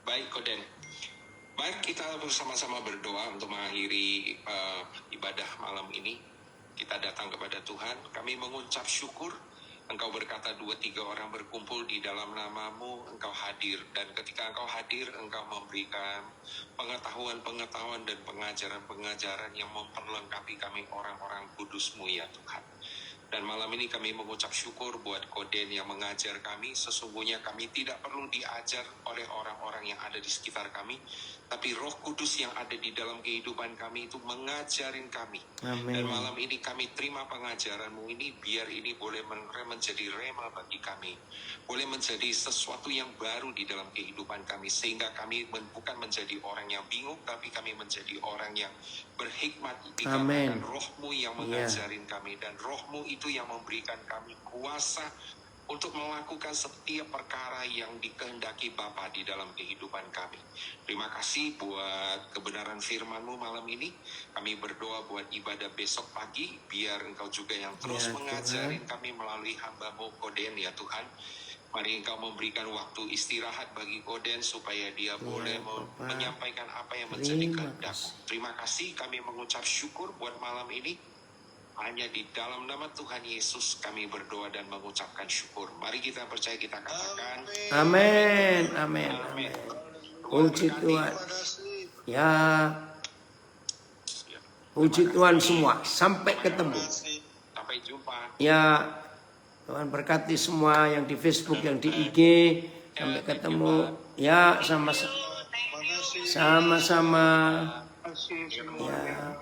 Baik Koden. Baik, kita bersama-sama berdoa untuk mengakhiri ibadah malam ini. Kita datang kepada Tuhan, kami mengucap syukur. Engkau berkata 2-3 orang berkumpul di dalam namamu, Engkau hadir. Dan ketika Engkau hadir, Engkau memberikan pengetahuan-pengetahuan dan pengajaran-pengajaran yang memperlengkapi kami orang-orang kudus-Mu ya Tuhan. Dan malam ini kami mengucap syukur buat Koden yang mengajar kami. Sesungguhnya kami tidak perlu diajar oleh orang-orang yang ada di sekitar kami, tapi Roh Kudus yang ada di dalam kehidupan kami itu mengajarin kami. Amin. Dan malam ini kami terima pengajaran-Mu ini, biar ini boleh menjadi rema bagi kami. Boleh menjadi sesuatu yang baru di dalam kehidupan kami, sehingga kami bukan menjadi orang yang bingung, tapi kami menjadi orang yang berhikmat. Dikarenakan Roh-Mu yang mengajarin kami, dan Roh-Mu itu yang memberikan kami kuasa untuk melakukan setiap perkara yang dikehendaki Bapa di dalam kehidupan kami. Terima kasih buat kebenaran firman-Mu malam ini. Kami berdoa buat ibadah besok pagi, biar Engkau juga yang terus mengajarin kami melalui hamba-Mu Koden ya Tuhan. Mari Engkau memberikan waktu istirahat bagi Koden supaya dia boleh menyampaikan apa yang menjadi kehendak-Mu. Terima kasih, kami mengucap syukur buat malam ini. Hanya di dalam nama Tuhan Yesus kami berdoa dan mengucapkan syukur. Mari kita percaya, kita katakan Amin. Amin. Amin. Puji Tuhan. Ya. Puji Tuhan semua. Sampai ketemu. Sampai jumpa. Ya. Tuhan berkati semua yang di Facebook, yang di IG. Sampai ketemu. Ya, sama-sama. Ya.